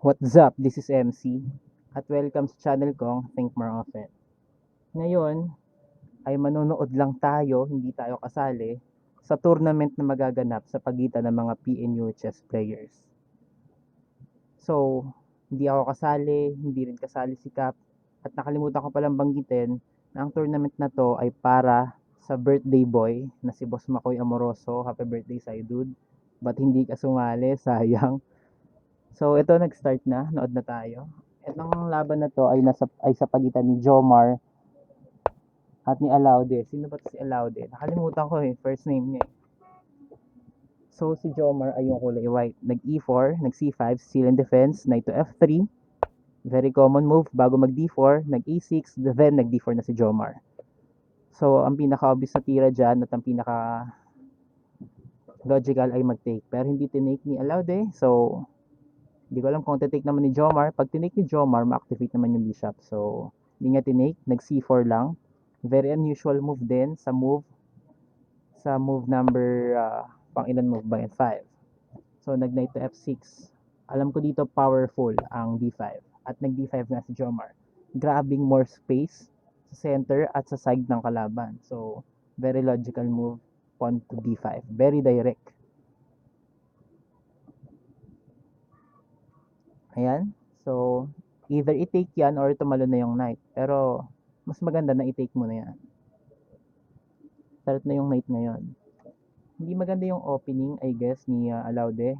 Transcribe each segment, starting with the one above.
What's up? This is MC at welcome sa channel kong Think More Often. Ngayon ay manonood lang tayo, hindi tayo kasali sa tournament na magaganap sa pagitan ng mga PNU chess players. So, hindi ako kasali, hindi rin kasali si Cap at nakalimutan ko palang banggitin na ang tournament na to ay para sa birthday boy na si Boss Makoy Amoroso. Happy birthday sa'yo, dude. Ba't hindi ka sumali? Sayang. So, ito nag-start na. Nood na tayo. Itong laban na to ay sa pagitan ni Jomar at ni Alaude. Sino ba to si Alaude? Nakalimutan ko first name niya. So, si Jomar ay yung kulay white. Nag-E4, nag-C5, seal and defense, knight to F3. Very common move. Bago mag-D4, nag-E6, then nag-D4 na si Jomar. So, ang pinaka-obvious na tira dyan at ang pinaka-logical ay mag-take. Pero hindi tinake ni Alaude. So, hindi ko alam kung tinake naman ni Jomar. Pag tinake ni Jomar, ma-activate naman yung bishop. So, hindi niya tinake. Nag-C4 lang. Very unusual move din sa move number pang ilan move ba yan? 5. So, nag-knight to F6. Alam ko dito powerful ang D5. At nag-D5 na si Jomar. Grabbing more space sa center at sa side ng kalaban. So, very logical move. Pawn to D5. Very direct. Ayan. So, either i-take yan or tumalo na yung knight. Pero, mas maganda na i-take mo na yan. Start na yung knight ngayon. Hindi maganda yung opening, I guess, ni Alaude.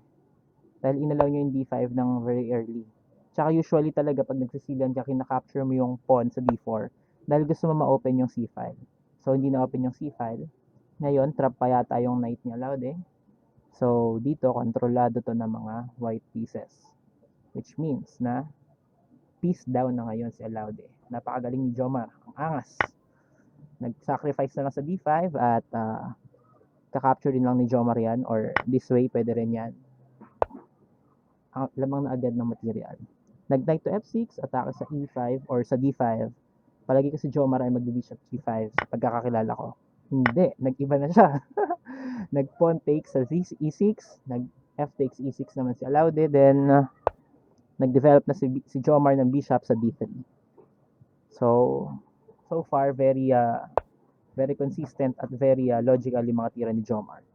Dahil inalaw nyo yung D5 ng very early. Tsaka usually talaga pag nagsisilan ka, kinakapture mo yung pawn sa D4. Dahil gusto mo ma-open yung C5. So, hindi na-open yung C5. Ngayon, trap pa yata yung knight ni Alaude. So, dito, kontrolado to ng mga white pieces. Which means na piece down na ngayon si Alaude. Napakagaling ni Jomar. Ang angas. Nag-sacrifice na lang sa D5 at kakapture din lang ni Jomar yan or this way pwede rin yan. Lamang na agad ng material. Nag-knight to F6, atake sa E5 or sa D5. Palagi kasi Jomar ay mag-bishop G5 sa pagkakakilala ko. Hindi, nag-iba na siya. Nag-pawn takes sa E6, nag-F takes E6 naman si Alaude, then nag-develop na si Jomar ng bishop sa D3. So far, very consistent at very logical yung mga tira ni Jomar.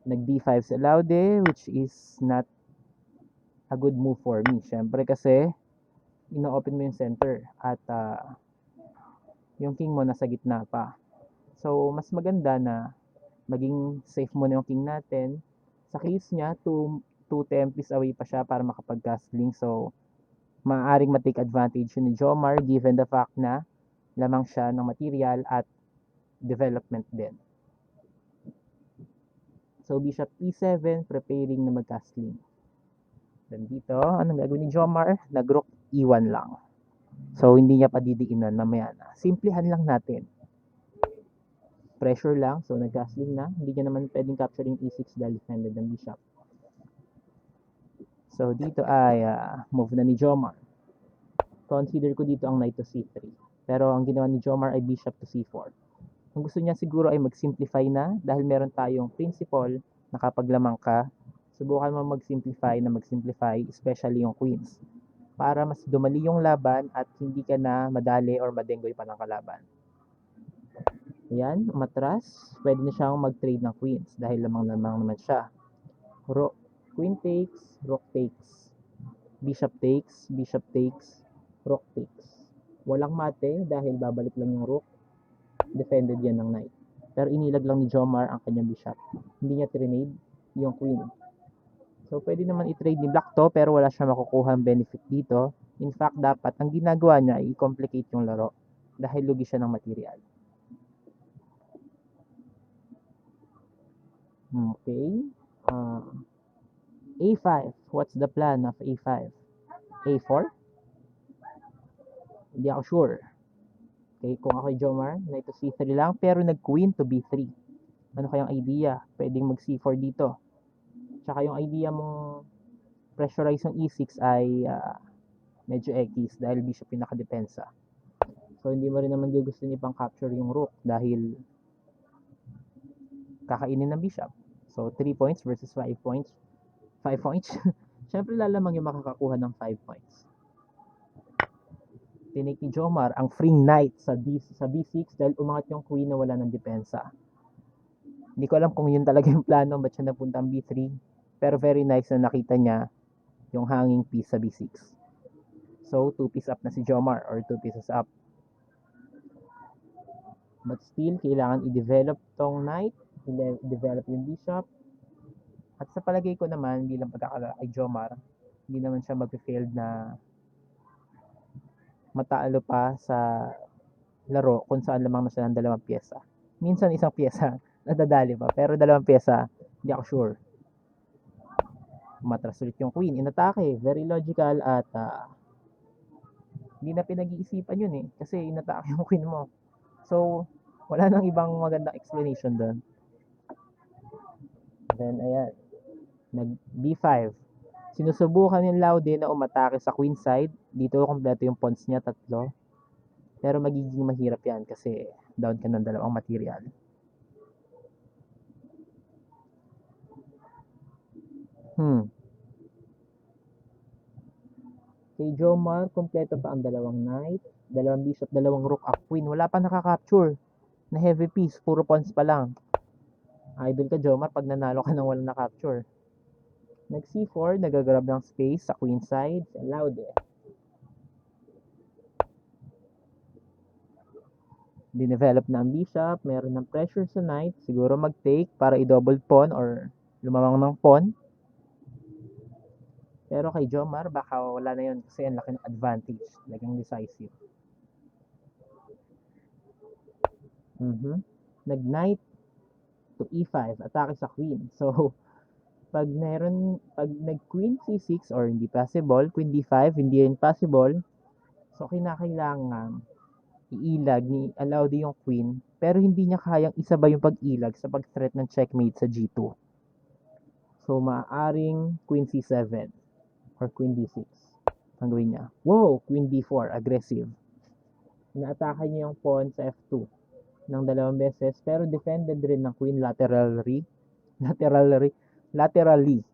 Nag-D5 si Alaude, which is not a good move for me. Siyempre kasi, ino-open mo yung center at yung king mo nasa gitna pa. So, mas maganda na maging safe muna yung king natin. Sa case niya, 2 tempis away pa siya para makapag-castling. So, maaaring matake advantage ni Jomar given the fact na lamang siya ng material at development din. So, bishop e7, preparing na mag-castling. Then dito, anong gagawin ni Jomar? Nag-rook e1 lang. So, hindi niya pa didiinan mamaya na. Simplihan lang natin. Pressure lang. So, nag-castling na. Hindi niya naman pwedeng capturing e6 dahil defended ng bishop. So, dito ay move na ni Jomar. Consider ko dito ang knight to c3. Pero ang ginawa ni Jomar ay bishop to c4. Ang gusto niya siguro ay mag-simplify na dahil meron tayong principle na kapag lamang ka, subukan mo mag-simplify, especially yung queens. Para mas dumali yung laban at hindi ka na madali or madenggoy pa ng kalaban. Ayan, matras. Pwede na siyang mag-trade ng queens dahil lamang naman siya. Queen takes, rook takes. Bishop takes, rook takes. Walang mate dahil babalik lang yung rook. Defended yan ng knight. Pero inilag lang ni Jomar ang kanyang bishop. Hindi niya trinade yung queen. So, pwede naman i-trade ni Black to, pero wala siya makukuhang benefit dito. In fact, dapat ang ginagawa niya ay i-complicate yung laro dahil lugi siya ng material. Okay. A5. What's the plan of A5? A4? Hindi ako sure. Okay, kung ako Jomar, knight to C3 lang, pero nag-queen to B3. Ano kayang idea? Pwedeng mag-C4 dito. Tsaka yung idea mong pressurize yung E6 ay medyo X dahil bishop yung nakadepensa. So, hindi mo rin naman gusto ni pang capture yung rook dahil kakainin ng bishop. So, 3 points versus 5 points. 5 points. Siyempre lalamang yung makakakuha ng 5 points. Tinake ni Jomar ang free knight sa B6 dahil umangat yung queen na wala ng depensa. Hindi ko alam kung yun talaga yung plano, ba't siya napunta ang B3. Pero very nice na nakita niya yung hanging piece sa B6. So, 2 piece up na si Jomar or 2 pieces up. But still, kailangan i-develop tong knight, i-develop yung bishop. At sa palagay ko naman, bilang pagkakala kay Jomar, hindi naman siya mag-failed na matalo pa sa laro kung saan lamang na siya ng 2 pyesa. Minsan isang pyesa, nadadali pa. Pero 2 pyesa, hindi ako sure. Matras ulit yung queen. Inatake. Very logical at hindi na pinag-iisipan yun eh. Kasi inatake yung queen mo. So, wala nang ibang magandang explanation doon. Then, ayan. Nag B5. Sinusubukan yung Laude na umatake sa queen side. Dito kompleto yung pawns niya, 3. Pero magiging mahirap yan kasi down ka ng 2 material. Kay Jomar, kompleto pa ang 2 knight, 2 bishop, 2 rook at queen. Wala pa nakaka-capture na heavy piece. Puro pawns pa lang. Idol ka, Jomar, pag nanalo ka nang walang na-capture. Nag C4, nagagrab ng space sa queen side. Allowed eh. Dinevelop na ang bishop. Meron ng pressure sa knight. Siguro mag-take para i-double pawn or lumamang ng pawn. Pero kay Jomar, baka wala na yun kasi ang laki ng advantage. Lagang decisive. Nag-knight to E5, atake sa queen. So, pag nag-queen C6 or hindi possible, queen D5, hindi rin possible. So, kinakailangan iilag ni allow din yung queen, pero hindi niya kayang isabay yung pag-ilag sa pag-threat ng checkmate sa G2. So, maaaring queen C7 or queen D6 ang gawin niya. Wow! Queen D4, aggressive. Inaatake niya yung pawn sa F2 ng 2 beses, pero defended rin ng queen laterally.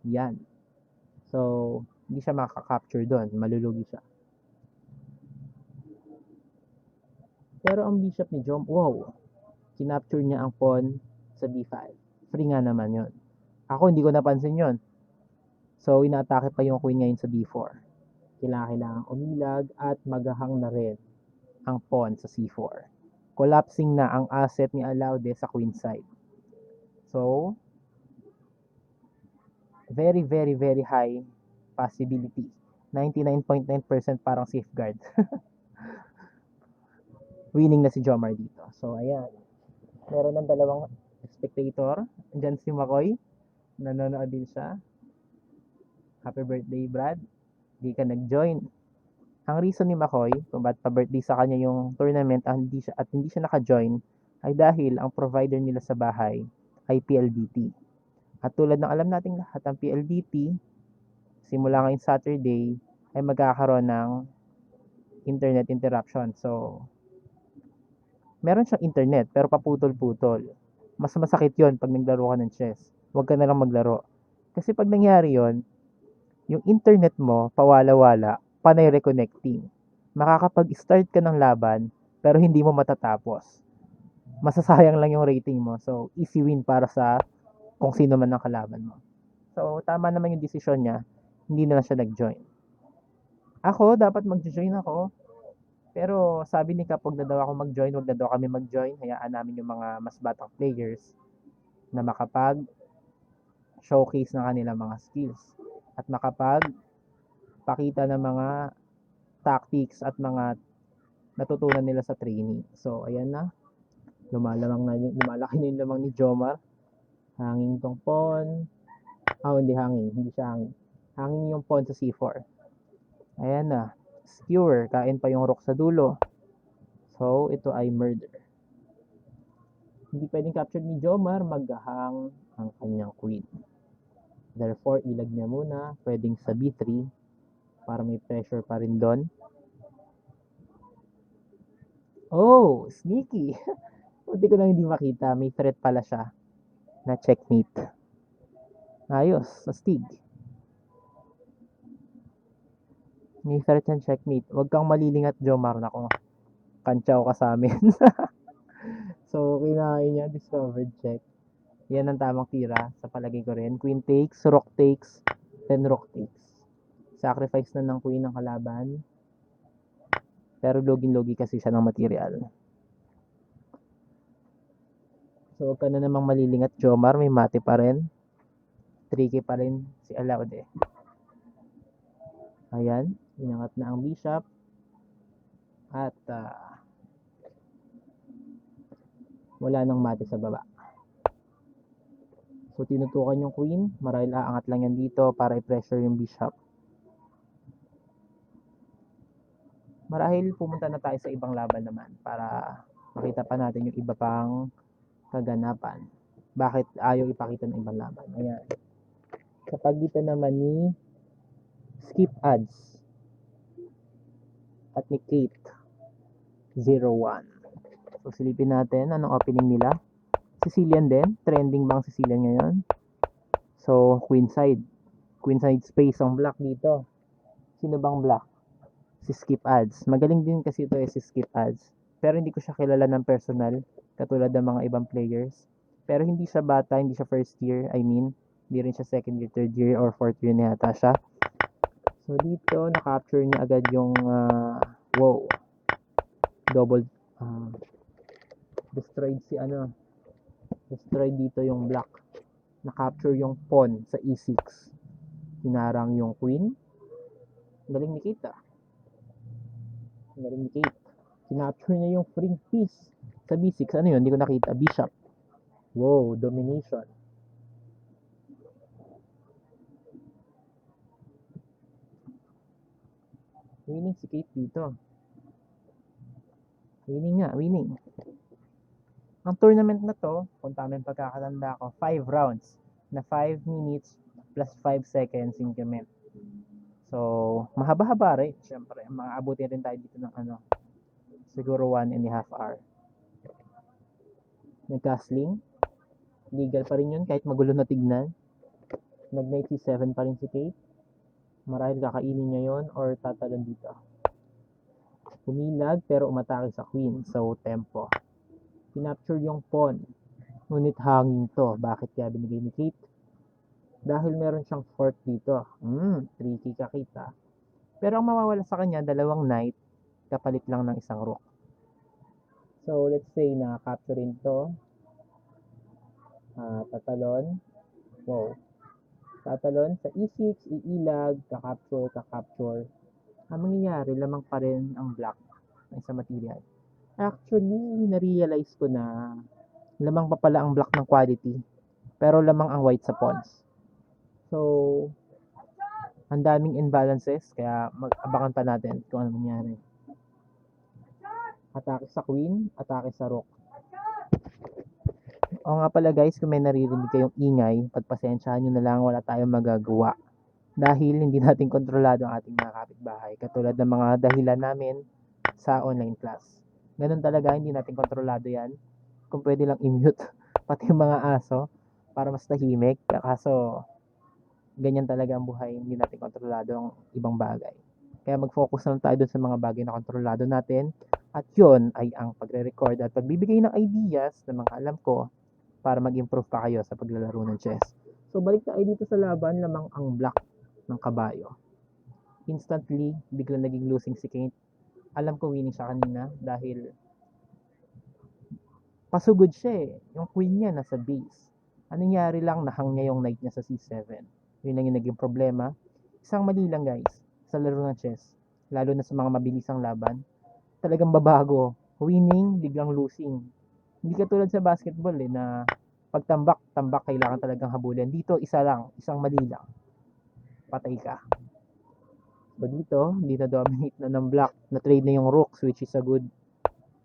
Yan. So, hindi siya makaka-capture doon. Malulugi siya. Pero ang bishop ni Jom, wow! Kinapture niya ang pawn sa B5. Free nga naman yon. Ako, hindi ko napansin yon. So, inaatake pa yung queen ngayon sa D4. Kailangan umilag at maghahang na rin ang pawn sa C4. Collapsing na ang asset ni Alaude sa queen side. So, very, very, very high possibility. 99.9% parang safeguard. Winning na si Jomar dito. So, ayan. Meron ng 2 spectator. Andyan si Makoy. Nanonood din siya. Happy birthday, Brad. Di ka nag-join. Ang reason ni Makoy kung ba't pa-birthday sa kanya yung tournament at hindi siya naka-join ay dahil ang provider nila sa bahay ay PLDT. At tulad ng alam nating lahat, ang PLDT simula ngayong Saturday ay magkakaroon ng internet interruption. So, meron siyang internet pero paputol-putol. Mas masakit yon pag naglaro ka ng chess. Huwag ka na lang maglaro. Kasi pag nangyari yon, yung internet mo, pawala-wala, panay reconnecting. Makakapag-start ka ng laban, pero hindi mo matatapos. Masasayang lang yung rating mo. So, easy win para sa kung sino man ang kalaban mo. So, tama naman yung desisyon niya. Hindi na lang siya nag-join. Ako, dapat mag-join ako. Pero sabi ni Kapag na daw ako mag-join, wag na daw kami mag-join. Hayaan namin yung mga mas batang players na makapag showcase ng kanilang mga skills at makapag pakita ng mga tactics at mga natutunan nila sa training. So, ayan na. Lumalaki na yung lamang ni Jomar. Hanging tong pawn. Hindi hanging. Hindi siya hanging. Hanging yung pawn sa C4. Ayan na. Skewer. Kain pa yung rook sa dulo. So, ito ay murder. Hindi pwedeng capture ni Jomar. Maghahang ang kanyang queen. Therefore, ilag niya muna. Pwedeng sa B3 para may pressure pa rin doon. Oh, sneaky. Hindi ko na hindi makita. May threat pala siya na checkmate. Ayos, astig. May threat and checkmate. Huwag kang malilingat, Jomar. Nako, kantsaw ka sa amin. So, kinain niya, discovered check. Yan ang tamang tira sa palagay ko rin. Queen takes, rook takes, then rook takes. Sacrifice na ng queen ng kalaban. Pero login-logi kasi siya ng material. So, huwag ka na namang malilingat, Jomar. May mate pa rin. Tricky pa rin si Alaude. Ayan, inangat na ang bishop. At wala nang mate sa baba. So, tinutukan yung queen. Marahil aangat lang yan dito para i-pressure yung bishop. Marahil pumunta na tayo sa ibang laban naman para makita pa natin yung iba pang kaganapan. Bakit ayaw ipakita ng ibang laban? Ayan. Sa pagitan naman ni Skip Ads at ni Kate 01. So, silipin natin anong opening nila. Sicilian din. Trending bang Sicilian ngayon? So, queenside. Queenside space ang black dito. Sino bang black? Si Skip Ads. Magaling din kasi ito si Skip Ads. Pero hindi ko siya kilala ng personal. Katulad ng mga ibang players. Pero hindi siya bata, hindi siya first year. I mean, hindi rin siya second year, third year, or fourth year na yata siya. So, dito, na-capture niya agad yung, wow. Double, destroyed destroyed dito yung black. Na-capture yung pawn sa e6. Hinarang yung queen. Galing ni Kate Galing ni Kate. Kinapture niya yung free piece sa b6. Ano yun? Hindi ko nakita. Bishop. Wow, domination. Winning si Kate dito. Winning nga, winning. Ang tournament na to, kung tama yung pagkakatanda ko, 5 rounds na 5 minutes plus 5 seconds increment. So, mahaba-haba rin. Siyempre, maabutin rin tayo dito ng siguro 1.5 hour. Nag-castling. Legal pa rin yun kahit magulo na tignan. Nag-knight c7 pa rin si Kate. Marahil kakainin niya yon or tatalon dito. Pumilag pero umatake sa queen. So, tempo. Kinapture yung pawn. Ngunit hangin to. Bakit kaya binigay ni Kate? Dahil meron siyang fort dito. Tricky ka, Kate. Pero ang mawawala sa kanya, dalawang knight, kapalit lang ng isang rook. So, let's say na capturein to. Tatalon. Wow. Tatalon sa e6, iilag, kakapture. Ang mangyayari, lamang pa rin ang black ng isang material. Actually, na-realize ko na lamang pa pala ang black ng quality, pero lamang ang white sa pawns. So, ang daming imbalances, kaya mag-abangan pa natin kung ano mangyari. Atake sa queen, atake sa rook. O nga pala guys, kung may naririnig kayong ingay, pagpasensyahan nyo na lang, wala tayong magagawa. Dahil hindi natin kontrolado ang ating mga kapitbahay, katulad ng mga dahilan namin sa online class. Ganun talaga, hindi natin kontrolado yan. Kung pwede lang i-mute, pati yung mga aso, para mas tahimik. Kaso, ganyan talaga ang buhay, hindi natin kontrolado ang ibang bagay. Kaya mag-focus lang tayo dun sa mga bagay na kontrolado natin. At yun ay ang pagre-record at pagbibigay ng ideas na mga alam ko para mag-improve pa kayo sa paglalaro ng chess. So, balik tayo dito sa laban, lamang ang black ng kabayo. Instantly, biglang naging losing si Kate. Alam ko winning siya kanina dahil pasugod siya eh. Yung queen niya nasa base. Anong nangyari lang, nahang niya yung knight niya sa c7. Yun lang yung naging problema. Isang mali lang guys, sa laro ng chess. Lalo na sa mga mabilisang laban. Talagang babago. Winning, biglang losing. Hindi katulad sa basketball na pagtambak, kailangan talagang habulin. Dito, isa lang, isang mali lang. Patay ka. So dito, hindi na dominate na ng black. Na-trade na yung rooks, which is a good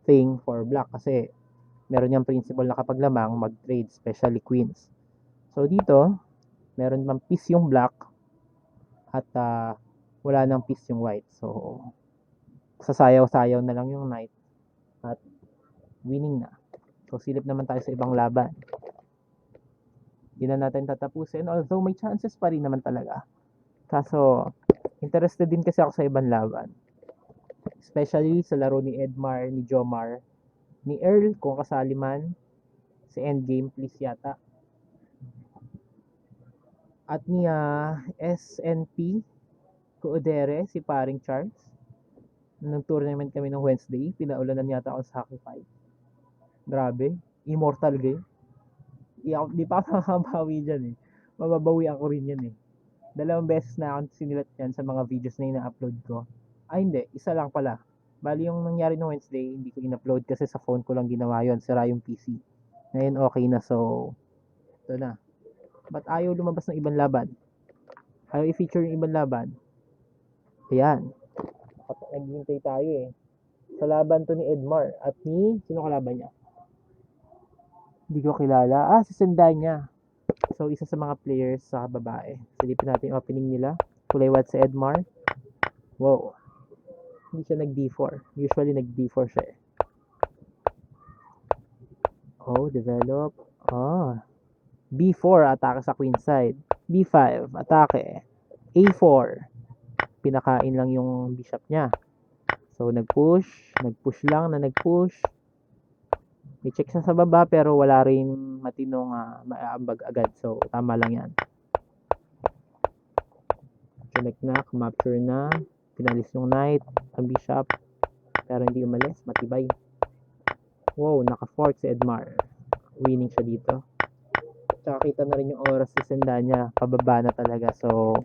thing for black kasi meron yung principle na kapag lamang mag-trade, especially queens. So dito, meron mang piece yung black at wala nang piece yung white. So, sasayaw-sayaw na lang yung knight at winning na. So, silip naman tayo sa ibang laban. Hindi na natin tatapusin. Although, may chances pa rin naman talaga. Kaso, Interested din kasi ako sa ibang laban. Especially sa laro ni Edmar, ni Jomar, ni Earl kung kasali man, si Endgame please yata. At ni SNP Coodere, si paring Charles. Nung tournament kami ng Wednesday, pinaulanan yata ako sa Sacrifice. Grabe, immortal game. Di pa ako makabawi dyan eh. Mababawi ako rin yan eh. 2 beses na akong sinilat yan sa mga videos na ina-upload ko. Ay hindi, isa lang pala. Bali yung nangyari no Wednesday, hindi ko in-upload kasi sa phone ko lang ginawa yon, sira yung PC. Ngayon okay na, so ito na. Ba't ayaw lumabas ng ibang laban? Ayaw i-feature yung ibang laban? Ayan. Naghihintay tayo eh. Sa laban to ni Edmar at ni, sino kalaban niya? Hindi ko kilala. Si Sendanya. So, isa sa mga players sa babae. Silipin natin yung opening nila. Kulay white sa Edmar. Wow. Hindi siya nag-D4. Usually nag-D4 siya eh. Develop. B4, atake sa queen side. B5, atake. A4, pinakain lang yung bishop niya. So, nag-push lang na nag-push. May check siya sa baba pero wala rin matinong maaambag agad. So, tama lang yan. Connect na, capture na. Pinalis yung knight, ang bishop. Pero hindi umalis, matibay. Wow, naka-fork si Edmar. Winning siya dito. Tsaka kita na rin yung oras si Sendanya. Pababa na talaga. So,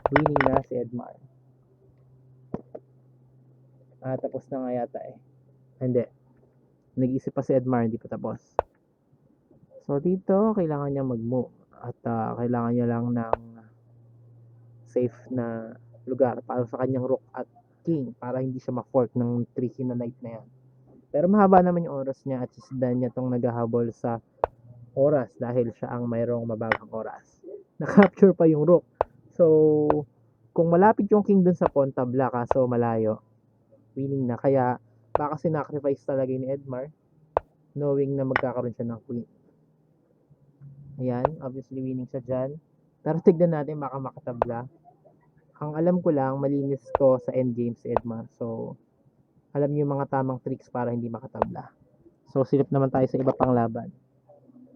winning na si Edmar. Tapos na nga yata eh. Hindi. Nag-iisip pa si Edmar, hindi pa tapos. So, dito, kailangan niya mag-move. At kailangan niya lang ng safe na lugar para sa kanyang rook at king para hindi siya ma-fork ng tricky na knight na yan. Pero mahaba naman yung oras niya at si Sendanya tong naghahabol sa oras dahil siya ang mayroong mabagang oras. Na-capture pa yung rook. So, kung malapit yung king dun sa pawn, tabla kaso malayo, winning na. Kaya, baka sinacrifice talaga ni Edmar knowing na magkakaroon siya ng queen. Ayan, obviously winning siya dyan. Pero tignan natin, baka makatabla. Ang alam ko lang, malinis to sa endgame si Edmar. So, alam niyo yung mga tamang tricks para hindi makatabla. So, silip naman tayo sa iba pang laban.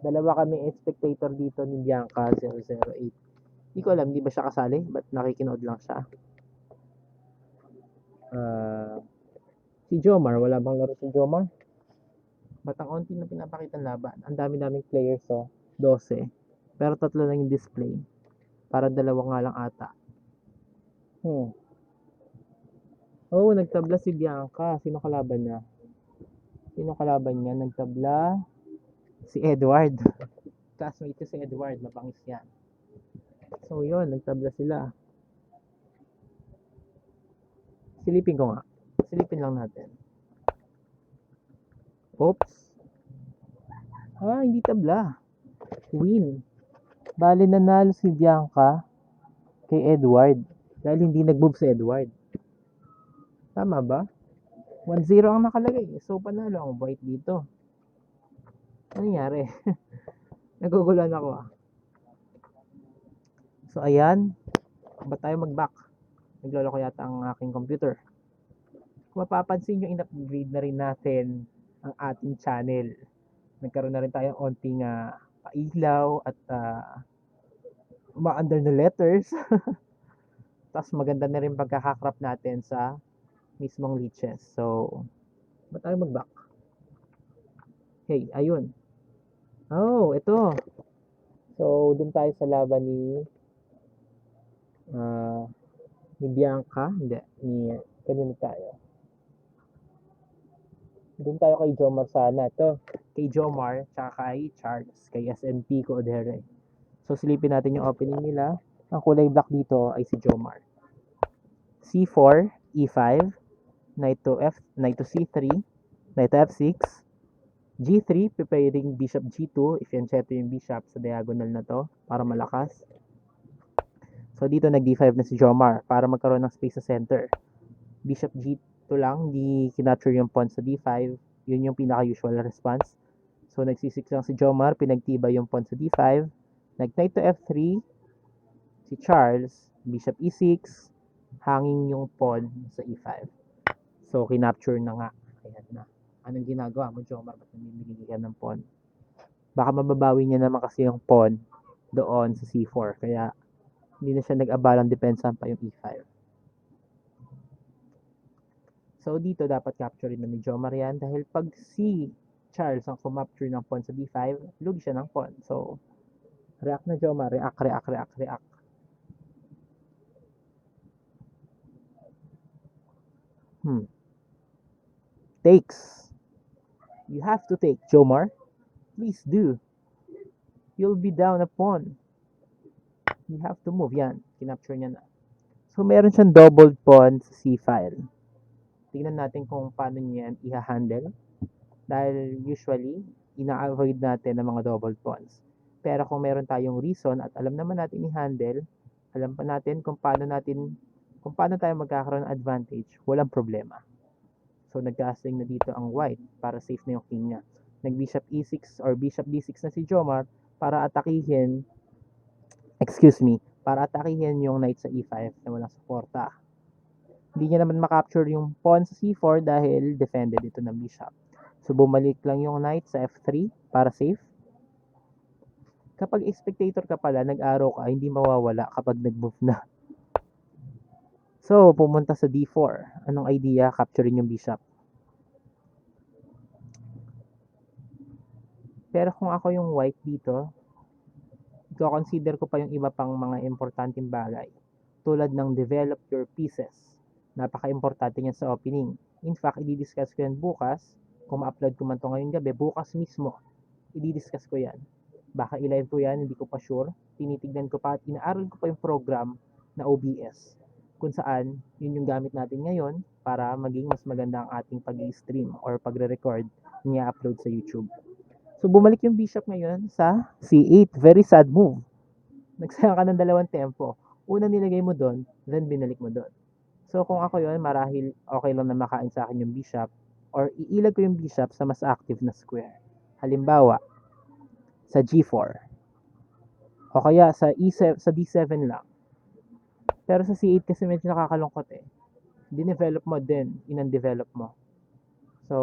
Dalawa kami spectator dito ni Bianca 008. Hindi ko alam, hindi ba siya kasali? Ba't nakikinood lang siya? Si Jomar, wala bang laro si Jomar? Ba't ang onti na pinapakita ng laban? Ang dami-daming players 12. Pero 3 lang yung display. Para 2 nga lang ata. Nagtabla si Bianca. Sino kalaban niya? Nagtabla si Edward. Classmate si Edward, mabangis yan. So yun, nagtabla sila. Silipin ko nga. Silipin lang natin. Oops. Hindi tabla. Win. Bali nanalo si Bianca kay Edward. Dahil hindi nag-move si Edward. Tama ba? 1-0 ang nakalagay. So panalo ang white dito. Ano nangyari? Nagugulan ako So ayan. Ba't tayo mag-back? Nagloloko yata ang aking computer. Kung mapapansin nyo, in-upgrade na rin natin ang ating channel. Nagkaroon na rin tayong onting pailaw at ma-under na letters. Tapos maganda na rin pagkakakrap natin sa mismong leeches. So, ba't tayo mag-back? Hey, ayun. Ito. So, dun tayo sa laban ni Bianca. Hindi, kanino tayo? Doon tayo kay Jomar sana. Ito, kay Jomar, tsaka kay Charles, kay SNP Coodere. So, silipin natin yung opening nila. Ang kulay black dito ay si Jomar. C4, E5, Knight to C3, Knight to F6, G3, preparing Bishop G2, i-fianchetto yung Bishop sa diagonal na to, para malakas. So, dito nag-D5 na si Jomar, para magkaroon ng space sa center. Bishop G2 lang, di kinapture yung pawn sa D5, yun yung pinaka-usual response. So, nagsisik lang si Jomar, pinagtibay yung pawn sa D5, nag-Knight to F3, si Charles, Bishop E6, hanging yung pawn sa e5. So, kinapture na nga. Ayan na. Anong ginagawa mo, Jomar? Ba't namimigay ka ng pawn? Baka mababawi niya naman kasi yung pawn doon sa c4. Kaya, hindi na siya nag-abalang depensa pa yung e5. So, dito dapat capture na ni Jomar yan dahil pag si Charles ang kumapture ng pawn sa b5, lugi siya ng pawn. So, react na Jomar. React. Takes. You have to take, Jomar. Please do. You'll be down a pawn. You have to move. Yan. Kinapture niya na. So, meron siyang doubled pawn sa c-file. Tingnan natin kung paano niya yan i-handle. Dahil usually, ina-avoid natin ang mga doubled pawns. Pero kung meron tayong reason at alam naman natin i-handle, alam pa natin kung paano tayo magkakaroon ng advantage, walang problema. So, nag-casting na dito ang white para safe na yung king niya. Nag-bishop e6 or bishop d6 na si Jomar para atakihin yung knight sa e5 na walang suporta. Hindi niya naman makapture yung pawn sa c4 dahil defended ito ng bishop. So, bumalik lang yung knight sa f3 para safe. Kapag spectator ka pala, nag-arrow ka, hindi mawawala kapag nag-move na. So, pumunta sa d4. Anong idea? Capturing yung bishop. Pero kung ako yung white dito, i-consider ko pa yung iba pang mga importanteng bagay. Tulad ng develop your pieces. Napaka-importante niyan sa opening. In fact, i-discuss ko yan bukas. Kung ma-upload ko man to ngayong gabi, bukas mismo, i-discuss ko yan. Baka i-live ko yan, hindi ko pa sure. Tinitignan ko pa at inaaral ko pa yung program na OBS. Kung saan, yun yung gamit natin ngayon para maging mas maganda ang ating pag-stream or pagre-record niya upload sa YouTube. So, bumalik yung bishop ngayon sa c8. Very sad move. Nagsayang ka ng dalawang tempo. Una nilagay mo doon, then binalik mo doon. So, kung ako yun, marahil okay lang na makain sa akin yung bishop or iilag ko yung bishop sa mas active na square. Halimbawa, sa g4. O kaya sa e7, sa d7 lang. Pero sa c8 kasi medyo nakakalungkot eh. Dinevelop mo din, inan-develop mo. So,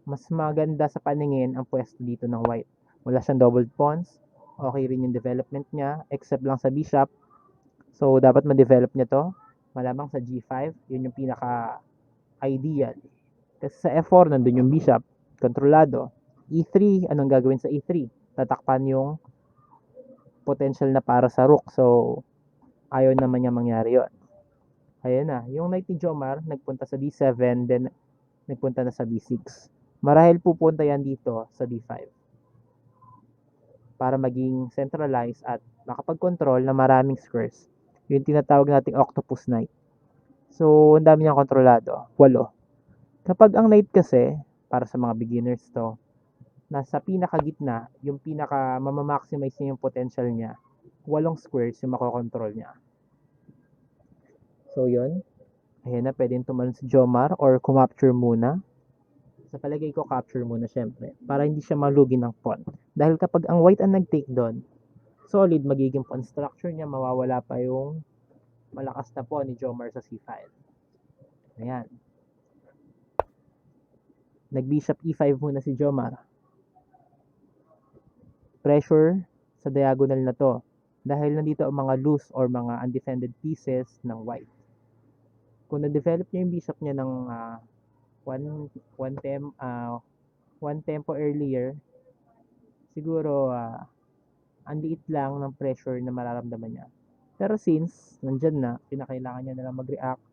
mas maganda sa paningin ang pwesto dito ng white. Wala siyang doubled pawns. Okay rin yung development niya, except lang sa bishop. So, dapat ma-develop niya to. Malamang sa g5, yun yung pinaka-ideal. Kasi sa f4, nandun yung bishop, kontrolado. e3, anong gagawin sa e3? Tatakpan yung potential na para sa rook. So, ayaw naman niya mangyari yon. Ayan na. Yung knight ni Jomar, nagpunta sa d7, then nagpunta na sa b6. Marahil pupunta yan dito sa d5. Para maging centralized at makapag-control na maraming squares. Yung tinatawag nating octopus knight. So, ang dami niyang kontrolado. 8. Kapag ang knight kasi, para sa mga beginners to, nasa pinakagitna, yung pinaka mamamaximize niya yung potential niya, 8 squares yung makokontrol niya. So, yun. Ayan na, pwedeng tumalon si Jomar or kumapture muna. Sa palagay ko, capture muna syempre. Para hindi siya malugi ng pawn. Dahil kapag ang white ang nag-take doon, solid magiging pawn structure niya, mawawala pa yung malakas na pawn ni Jomar sa c5. Ayan. Nag-bishop e5 muna si Jomar. Pressure sa diagonal na to. Dahil nandito ang mga loose or mga undefended pieces ng white. Kung na-develop niya yung bishop niya ng one tempo earlier, siguro ang liit lang ng pressure na mararamdaman niya. Pero since nandyan na, kinakailangan niya na lang mag-react,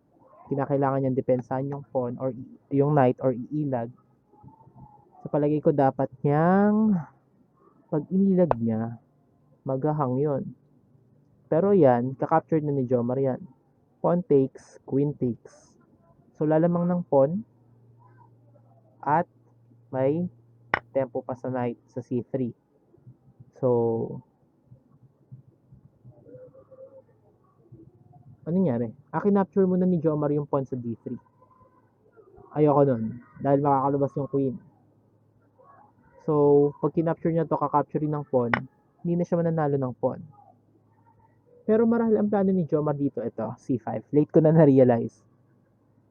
kinakailangan niya depensahan yung pawn or yung knight or iilag. Sa palagay ko dapat niyang pag inilag niya, maghahang yun. Pero yan, kakaptured na ni Jomar yan. Pawn takes, queen takes. So lalamang ng pawn at may tempo pa sa knight sa c3. So, ano nangyari? Kinapture muna ni Jomar yung pawn sa d3. Ayoko nun. Dahil makakalabas yung queen. So, pag kinapture niya to, kakapture ng pawn, hindi na siya mananalo ng pawn. Pero marahil ang plano ni Jomar dito, ito, C5. Late ko na na-realize.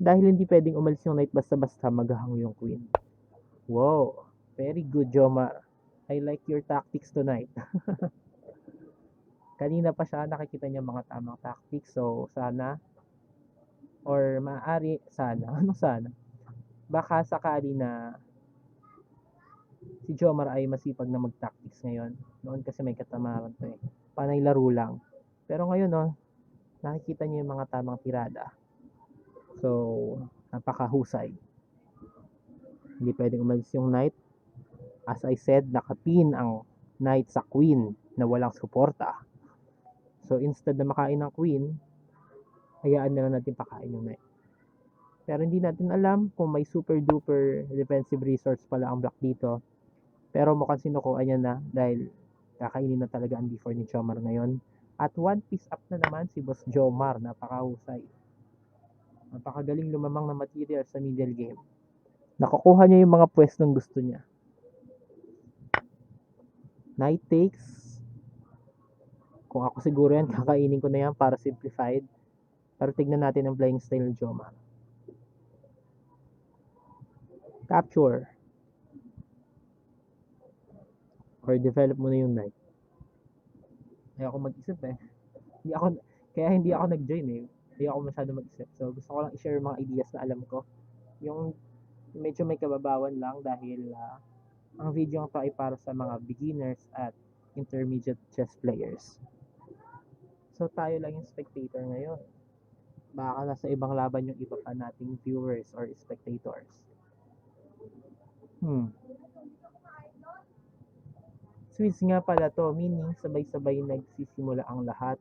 Dahil hindi pwedeng umalis yung knight basta-basta maghahang yung queen. Wow, very good, Jomar. I like your tactics tonight. Kanina pa siya nakikita niya mga tamang tactics. So, sana, or maaari, sana, ano sana? Baka sakali na si Jomar ay masipag na mag-tactics ngayon. Noon kasi may katamaran to eh. Panay laro lang. Pero ngayon, no, nakikita niyo yung mga tamang tirada. So, napakahusay. Hindi pwedeng umalis yung knight. As I said, nakapin ang knight sa queen na walang suporta. So, instead na makain ng queen, hayaan na lang natin pakain yung knight. Pero hindi natin alam kung may super duper defensive resource pala ang black dito. Pero mukhang sinukuha niya na dahil kakainin na talaga ang D4 ni Jomar ngayon. At one piece up na naman si Boss Jomar. Napakahusay. Napakagaling lumamang na material sa middle game. Nakukuha niya yung mga pwestong gusto niya. Knight takes. Kung ako siguro yan, kakainin ko na yan para simplified. Pero tignan natin ang playing style ni Jomar. Capture. Or develop mo na yung knight. Ayoko mag-isip eh. Kaya hindi ako nag-join eh. Hindi ako masyado mag-isip. So gusto ko lang i-share mga ideas na alam ko. Yung medyo may kababawan lang dahil ang video ito ay para sa mga beginners at intermediate chess players. So tayo lang yung spectator ngayon. Baka nasa ibang laban yung iba pa nating viewers or spectators. Swiss nga pala to, meaning sabay-sabay nagsisimula ang lahat.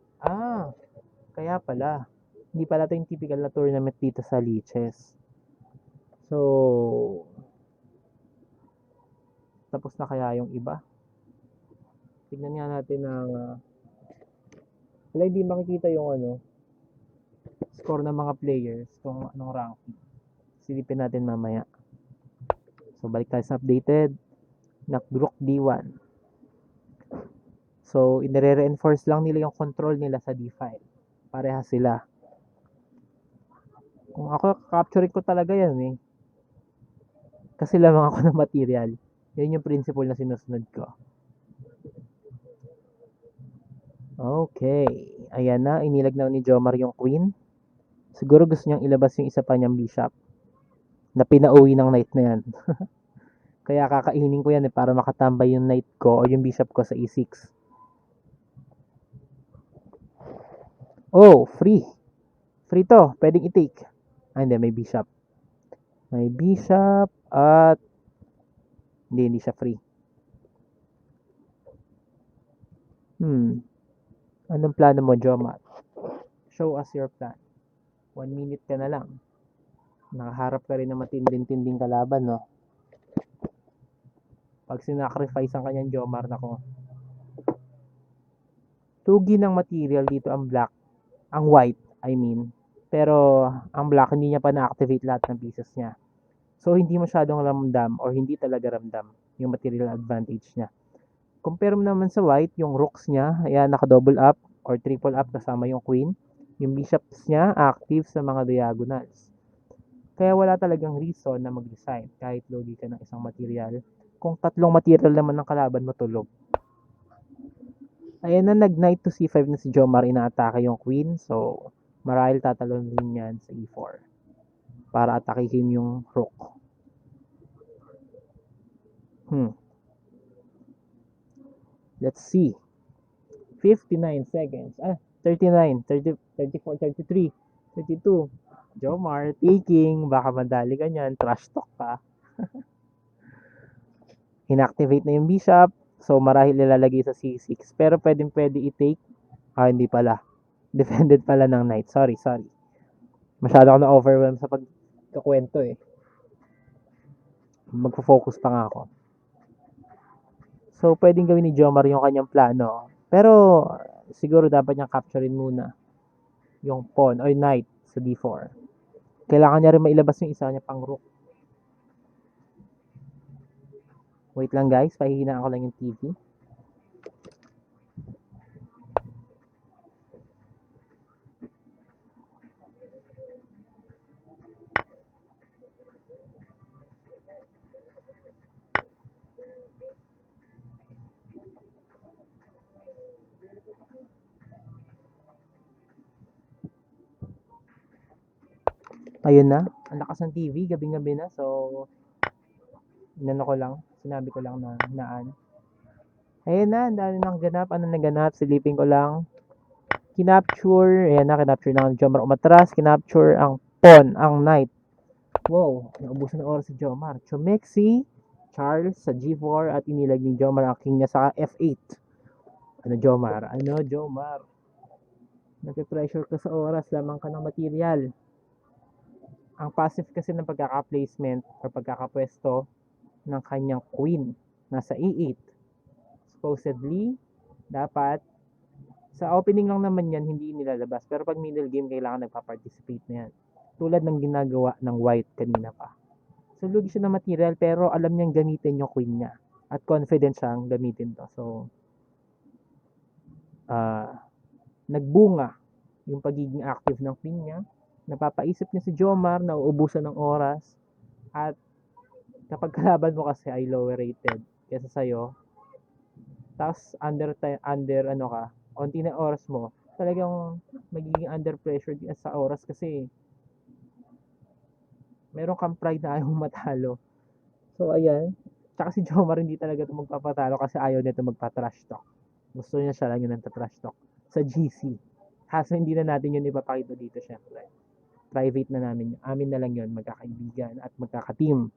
Kaya pala. Hindi pala ito yung typical na tournament dito sa Liches. So, tapos na kaya yung iba? Tignan nga natin ang wala, hindi makikita yung score ng mga players kung anong ranking. Silipin natin mamaya. So, balik tayo sa updated. Rook D1. So, inire-reinforce lang nila yung control nila sa D5. Pareha sila. Kung ako, capturing ko talaga yan eh. Kasi lamang ako ng material. Yan yung principle na sinusunod ko. Okay. Ayan na, inilagnaw ni Jomar yung queen. Siguro gusto niyang ilabas yung isa pa niyang bishop. Na pinauwi ng knight na yan. Kaya kakainin ko yan eh para makatambay yung knight ko o yung bishop ko sa e6. Oh, free. Free to. Pwedeng i-take. Hindi. May bishop. May bishop at hindi siya free. Anong plano mo, Jomar? Show us your plan. 1 minute ka na lang. Nakaharap ka rin ng matinding-tinding kalaban, no? Pag sinacrifice ang kanyang Jomar, nako. Tugi ng material dito ang black. Ang white, I mean. Pero, ang black, hindi niya pa na-activate lahat ng pieces niya. So, hindi masyadong ramdam or hindi talaga ramdam yung material advantage niya. Compare mo naman sa white, yung rooks niya, ayan, naka-double up or triple up kasama yung queen. Yung bishops niya, active sa mga diagonals. Kaya wala talagang reason na mag-resign kahit logi ka ng isang material. Kung tatlong material naman ng kalaban mo tulog. Ayan na, nag-knight to c5 na si Jomar, inaatake yung queen. So, marahil tatalon din yan sa e4 para atakihin yung rook. Let's see. 59 seconds. 39, 30, 34, 33, 32. Jomar, taking. Baka madali ka niyan. Trash talk pa. Inactivate na yung bishop. So, marahil ilalagay sa c6. Pero pwede i-take. Hindi pala. Defended pala ng knight. Sorry. Masyado ako na-overwhelm sa pagkakwento eh. Magpo-focus pa nga ako. So, pwedeng gawin ni Jomar yung kanyang plano. Pero, siguro dapat niyang capturein muna yung pawn or knight sa d4. Kailangan niya rin mailabas yung isa niya pang rook. Wait lang guys, pahihinaan ko lang yung TV. Ayun na, ang lakas ng TV, gabing-gabi na. So, sinabi ko lang na naan. Ayun na, ang dami nang ganap. Ano naganap? Silipin ko lang. Kinapture, ayan na, kinapture ng Jomar umatras. Kinapture ang pawn, ang knight. Wow, naubusan ng oras si Jomar. Chumexi, Charles sa G4 at inilag ni Jomar ang king niya sa F8. Ano Jomar? Ano Jomar? Nagpe-pressure ka sa oras, lamang ka ng material. Ang passive kasi ng pagkaka-placement or pagkakapwesto ng kanyang queen nasa E8. Supposedly, dapat sa opening lang naman yan, hindi nilalabas. Pero pag middle game, kailangan nagpa-participate na yan. Tulad ng ginagawa ng white kanina pa. So, lugi siya ng material, pero alam niyang gamitin yung queen niya. At confident siyang gamitin to. So, nagbunga yung pagiging active ng queen niya. Napapaisip niya si Jomar, nauubusan ng oras. At kapag kalaban mo kasi ay lower rated kesa sa'yo, tapos under ano ka, onti na oras mo, talagang magiging under pressure din sa oras kasi meron kang pride na ayaw matalo. So, ayan. Tsaka si Jomar hindi talaga ito magpapatalo kasi ayaw nito magpa-trash talk. Gusto niya siya lang yun ng trash talk sa GC. Kaso hindi na natin yun ipapakita dito syempre. Private na namin. Amin na lang yun, magkakaibigan at magkaka-team.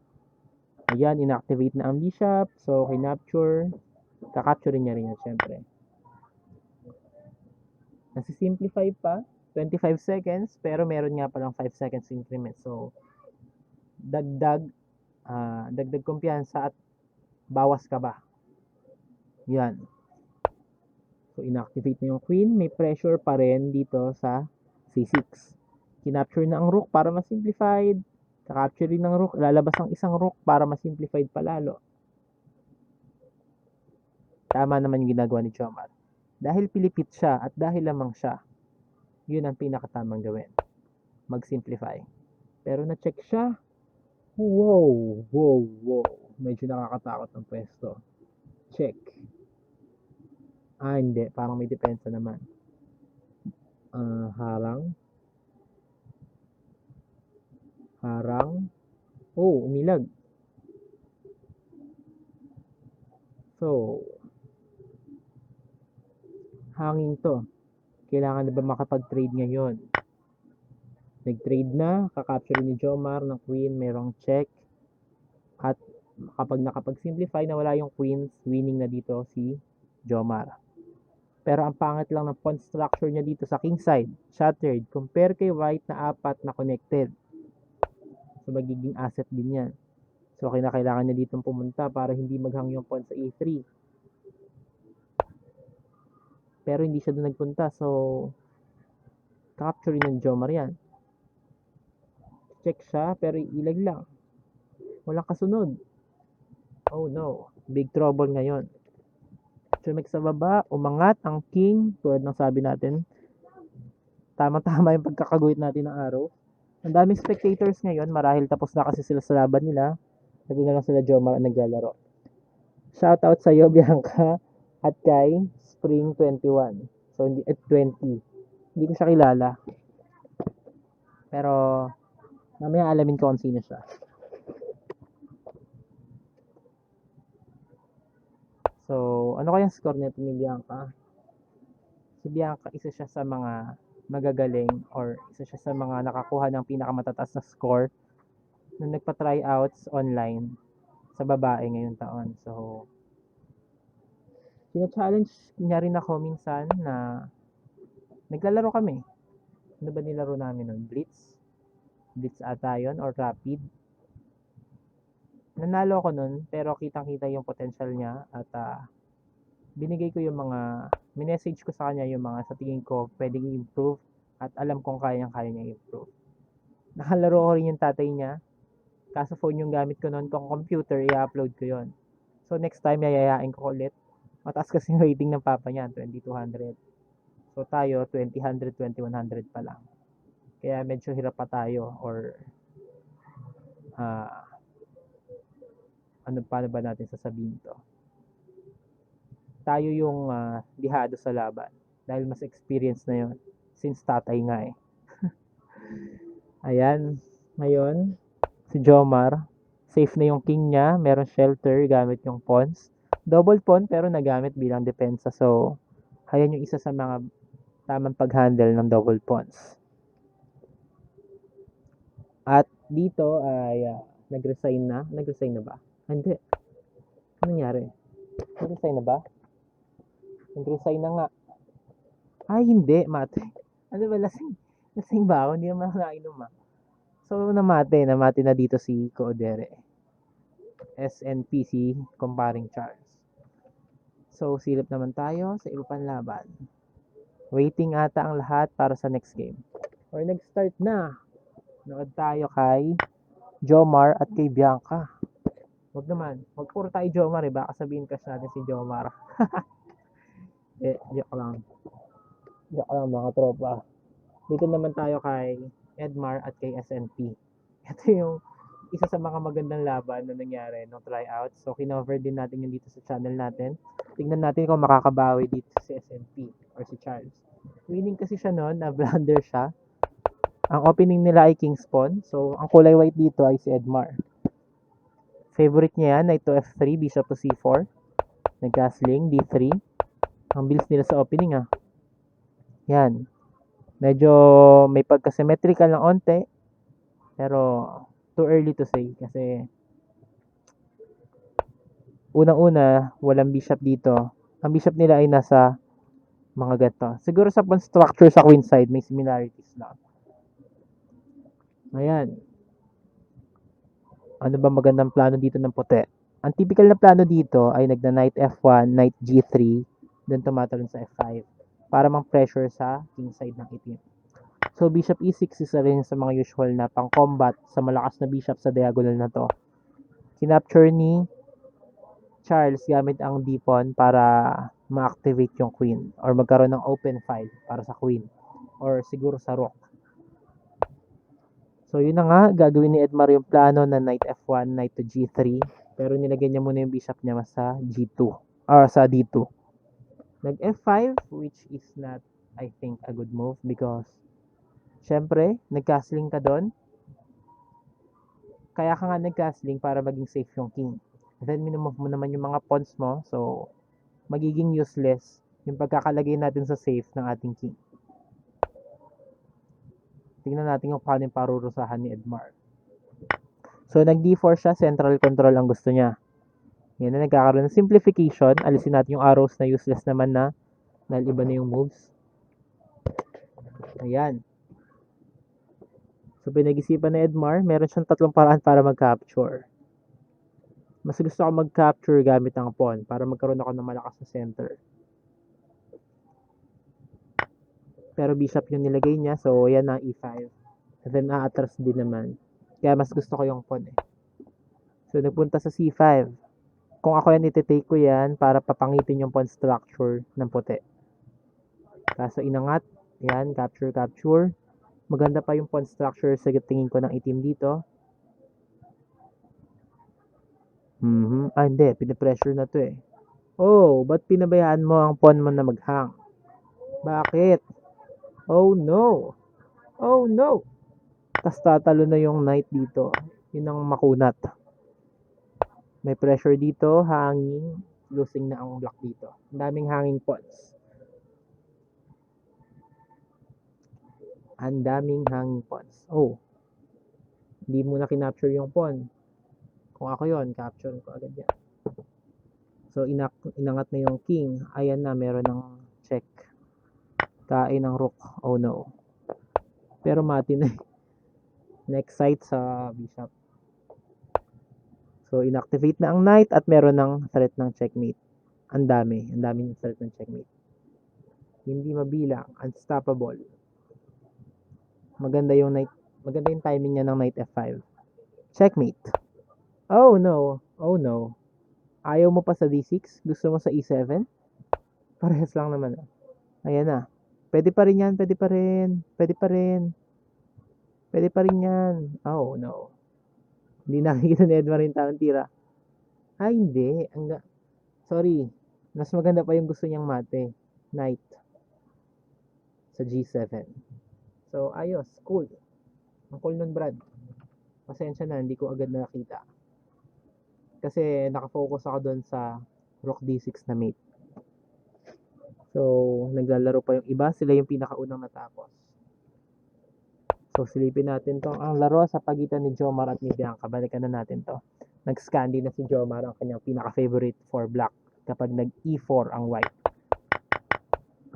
Ayan, inactivate na ang bishop. So, kinapture. Kakapture niya rin yan syempre. Nasi-simplify pa. 25 seconds. Pero meron nga palang 5 seconds increment. So, dagdag kumpiyansa at bawas ka ba. Yan. So, inactivate na yung queen. May pressure pa rin dito sa C6. Kinapture na ang rook para mas-simplified. Kakapture rin ng rook. Lalabas ang isang rook para mas-simplified palalo. Tama naman yung ginagawa ni Jomar. Dahil pilipit siya at dahil lamang siya, yun ang pinakatamang gawin. Mag-simplify. Pero na-check siya. Wow. Medyo nakakatakot ang pwesto. Check. Hindi. Parang may depensa naman. Harang. Umilag. So, hangin to. Kailangan na ba makapag-trade ngayon? Nag-trade na. Kakapture ni Jomar ng queen. Merong check. At kapag nakapag-simplify na wala yung queens, winning na dito si Jomar. Pero ang pangit lang ng pawn structure niya dito sa king side. Shattered. Compare kay white na 4 na connected. So, magiging asset din yan. So, kailangan niya ditong pumunta para hindi maghang yung pawn sa E3. Pero hindi siya doon nagpunta. So, capture ng Jomar yan. Check siya, pero ilag lang. Walang kasunod. Oh no. Big trouble ngayon. Sumek sa baba, umangat ang king. Tulad ng sabi natin. Tama-tama yung pagkakaguhit natin ng araw. Ang daming spectators ngayon. Marahil tapos na kasi sila sa laban nila. Sabi na lang sila Jomar ang naglalaro. Shoutout sa iyo, Bianca. At kay Spring 21. So, hindi at 20. Hindi ko siya kilala. Pero, mamaya alamin ko kung sino siya. So, ano kayang score nito ni Bianca? Si Bianca, isa siya sa mga magagaling or isa siya sa mga nakakuha ng pinakamatatas na score nung nagpa-tryouts online sa babae ngayong taon. So, sina-challenge niya rin ako minsan na naglalaro kami. Ano ba nilaro namin nun? Blitz? Blitz ata yun or Rapid? Nanalo ako nun pero kitang-kita yung potential niya at binigay ko yung mga minessage ko sa kanya yung mga sa tingin ko pwedeng i-improve at alam kong kaya niya i-improve. Nakalaro ko rin yung tatay niya. Kaso phone yung gamit ko noon, kung computer, i-upload ko yon. So next time, yayayain ko ulit. Mataas kasi yung rating ng papa niya, 2200. So tayo, 2000, 2100 pa lang. Kaya medyo hirap pa tayo or paano ba natin sasabihin to? Tayo yung lihado sa laban. Dahil mas experience na yon since tatay nga eh. Ayan. Ngayon, si Jomar, safe na yung king niya, meron shelter gamit yung pawns. Double pawn pero nagamit bilang depensa. So, ayan yung isa sa mga tamang pag-handle ng double pawns. At dito ay nag-resign na. Nag-resign na ba? Hindi. Ano nangyari? Nag-resign na ba? Nag-resign na nga. Ay, hindi. Mate. Ano ba? Lasing. Lasing ba ako? Hindi naman ako nainom So, namate na dito si Coodere. SNPC comparing Charles. So, silip naman tayo sa iba pang laban. Waiting ata ang lahat para sa next game. Or nag-start na. Nood tayo kay Jomar at kay Bianca. Wag naman. Wag puro tayo Jomar eh. Baka sabihin kasi natin si Jomar. Joke lang. Joke lang mga tropa. Dito naman tayo kay Edmar at kay SNP. Ito yung isa sa mga magandang laban na nangyari nung tryout. So, kinover din natin yung dito sa channel natin. Tingnan natin kung makakabawi dito si SNP or si Charles. Winning kasi siya noon, na blunder siya. Ang opening nila ay King's Pawn. So, ang kulay white dito ay si Edmar. Favorite niya yan, knight to F3, bishop to C4. Nag-castling, D3. Ang bilis nila sa opening Yan. Medyo may pagka-symmetrical ng onte. Pero, too early to say. Kasi, unang-una, walang bishop dito. Ang bishop nila ay nasa mga ganito. Siguro sa pawn structure sa queen side, may similarities lang. Ayan. Ano ba magandang plano dito ng puti? Ang typical na plano dito ay nagna-knight F1, knight G3, then tumatalon sa F5 para mang-pressure sa king side ng itim. So, bishop E6 isa rin sa mga usual na pang-combat sa malakas na bishop sa diagonal na to. Kinapture ni Charles gamit ang d-pawn para ma-activate yung queen or magkaroon ng open file para sa queen or siguro sa rook. So, yun na nga, gagawin ni Edmar yung plano na knight F1, knight to G3. Pero nilagay niya muna yung bishop niya sa G2 or sa D2. Nag F5, which is not, I think, a good move because syempre, nag-castling ka doon. Kaya ka nga nag-castling para maging safe yung king. Then, minumove mo naman yung mga pawns mo. So, magiging useless yung pagkakalagay natin sa safe ng ating king. Tingnan natin kung paano yung parurusahan ni Edmar. So, nag-D4 siya, central control ang gusto niya. Yan na nagkakaroon ng simplification. Alisin natin yung arrows na useless naman na dahil iba na yung moves. Ayan. So, pinag-isipan na Edmar, meron siyang tatlong paraan para mag-capture. Mas gusto ko mag-capture gamit ang pawn para magkaroon ako ng malakas na center. Pero bishop yung nilagay niya, so yan ang E5. And then aatras din naman. Kaya mas gusto ko yung pawn So, nagpunta sa C5. Kung ako yan, iti-take ko yan para papangitin yung pawn structure ng puti. Kaso inangat, yan, capture, capture. Maganda pa yung pawn structure sa tingin ko ng itim dito. Hindi, pinipressure na to Oh, ba't pinabayaan mo ang pawn mo na maghang? Bakit? Oh no! Oh no! Tas tatalo na yung knight dito. Yun ang makunat. May pressure dito, hanging, losing na ang block dito. Ang daming hanging pawns. Ang daming hanging pawns. Oh, hindi mo na kinapture yung pawn. Kung ako yon, capture ko agad yan. So, inangat na yung king. Ayan na, meron ng check. Kain ng rook. Oh no. Pero mati na next site sa bishop. So, inactivate na ang knight at meron ng threat ng checkmate. Ang daming threat ng checkmate. Hindi mabilang, unstoppable. Maganda yung timing niya ng knight F5. Checkmate. Oh no. Oh no. Ayaw mo pa sa D6? Gusto mo sa E7? Parehas lang naman. Ayan na. Pwede pa rin yan. Pwede pa rin. Pwede pa rin. Pwede pa rin yan. Oh no. Hindi nakikita ni Edmar yung tamang tira. Ay, hindi. Sorry. Mas maganda pa yung gusto niyang mate. Knight. Sa G7. So, ayos. Cool. Ang cool nun, Brad. Pasensya na, hindi ko agad nakita. Kasi nakafocus ako doon sa Rook D6 na mate. So, naglalaro pa yung iba. Sila yung pinakaunang natapos. So, silipin natin to. Ang laro sa pagitan ni Jomar at ni Bianca. Balikan na natin to. Nag-Scandi na si Jomar, ang kanyang pinaka-favorite for black. Kapag nag-E4 ang white.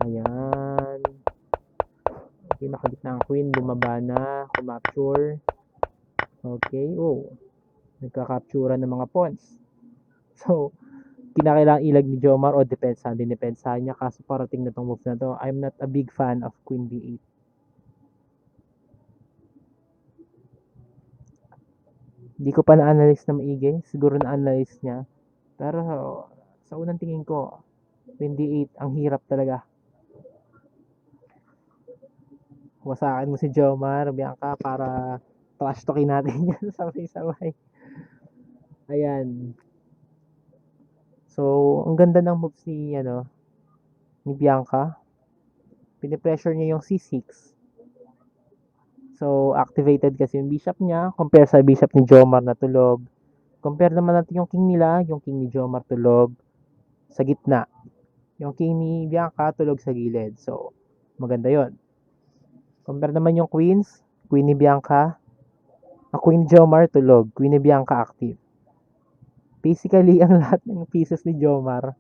Ayan. Pinakagitna ang queen. Bumaba na. Kumapture. Okay. Oh. Nagka-capture ng mga pawns. So, kinakailangan ilag ni Jomar o depensahan din depensahan niya. Kaso parating na tong move na to. I'm not a big fan of Queen D8. Hindi ko pa na-analyze na maigi. Siguro na-analyze niya. Pero sa unang tingin ko, Queen D8, ang hirap talaga. Wasakan mo si Jomar, Bianca, para trash talkin natin yan sabay-sabay. Ayan. So, ang ganda ng moves ni Bianca. Pinipressure niya yung C6. So, activated kasi yung bishop niya. Compare sa bishop ni Jomar na tulog. Compare naman natin yung king nila. Yung king ni Jomar tulog sa gitna. Yung king ni Bianca tulog sa gilid. So, maganda yon. Compare naman yung queens. Queen ni Bianca. Queen ni Jomar tulog. Queen ni Bianca active. Basically, ang lahat ng pieces ni Jomar